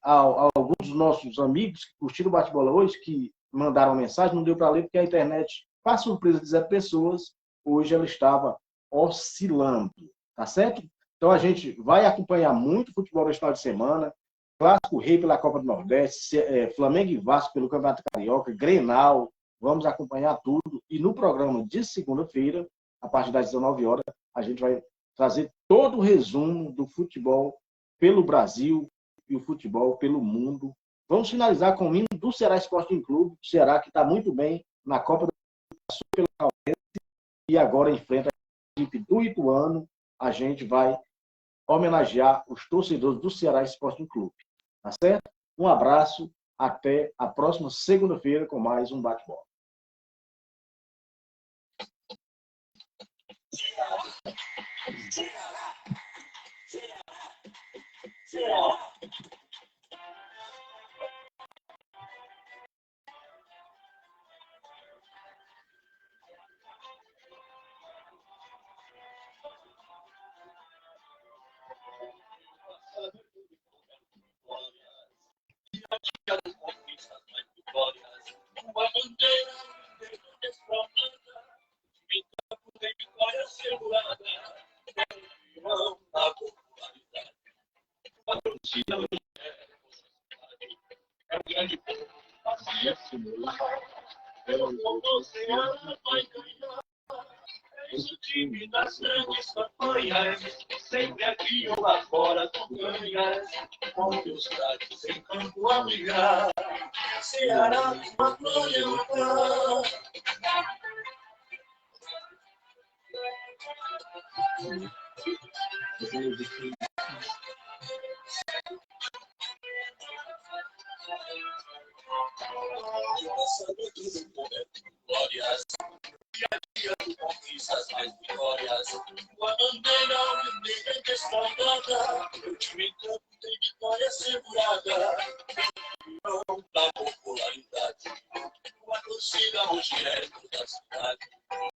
a alguns dos nossos amigos que curtiram o bate-bola hoje, que mandaram mensagem, não deu para ler, porque a internet, para surpresa de 0 pessoas, hoje ela estava oscilando. Tá certo? Então a gente vai acompanhar muito futebol neste final de semana. Clássico Rei pela Copa do Nordeste, Flamengo e Vasco pelo Campeonato Carioca, Grenal. Vamos acompanhar tudo. E no programa de segunda-feira, a partir das 19 horas, a gente vai trazer todo o resumo do futebol pelo Brasil e o futebol pelo mundo. Vamos finalizar com o hino do Ceará Sporting Clube. O Ceará que está muito bem na Copa do Sul pela Caldense e agora enfrenta a equipe do Ituano. A gente vai homenagear os torcedores do Ceará Sporting Clube. Tá certo? Um abraço. Até a próxima segunda-feira com mais um bate-bola. Das conquistas mais vitórias, uma bandeira desfraldada, em campo tem vitória segurada, não da popularidade. Uma torcida é um grande povo, paciência, o oceano vai ganhar. Esse time das grandes campanhas, sempre aqui ou lá fora tu ganhas, com teus craques em campo a brigar, Ceará, uma glória lutar. Glórias, dia a dia tu conquistas mais vitórias. Tua bandeira vermelha desfraldada, o time em campo tem vitória segurada. Não da popularidade, tua torcida hoje é toda a cidade.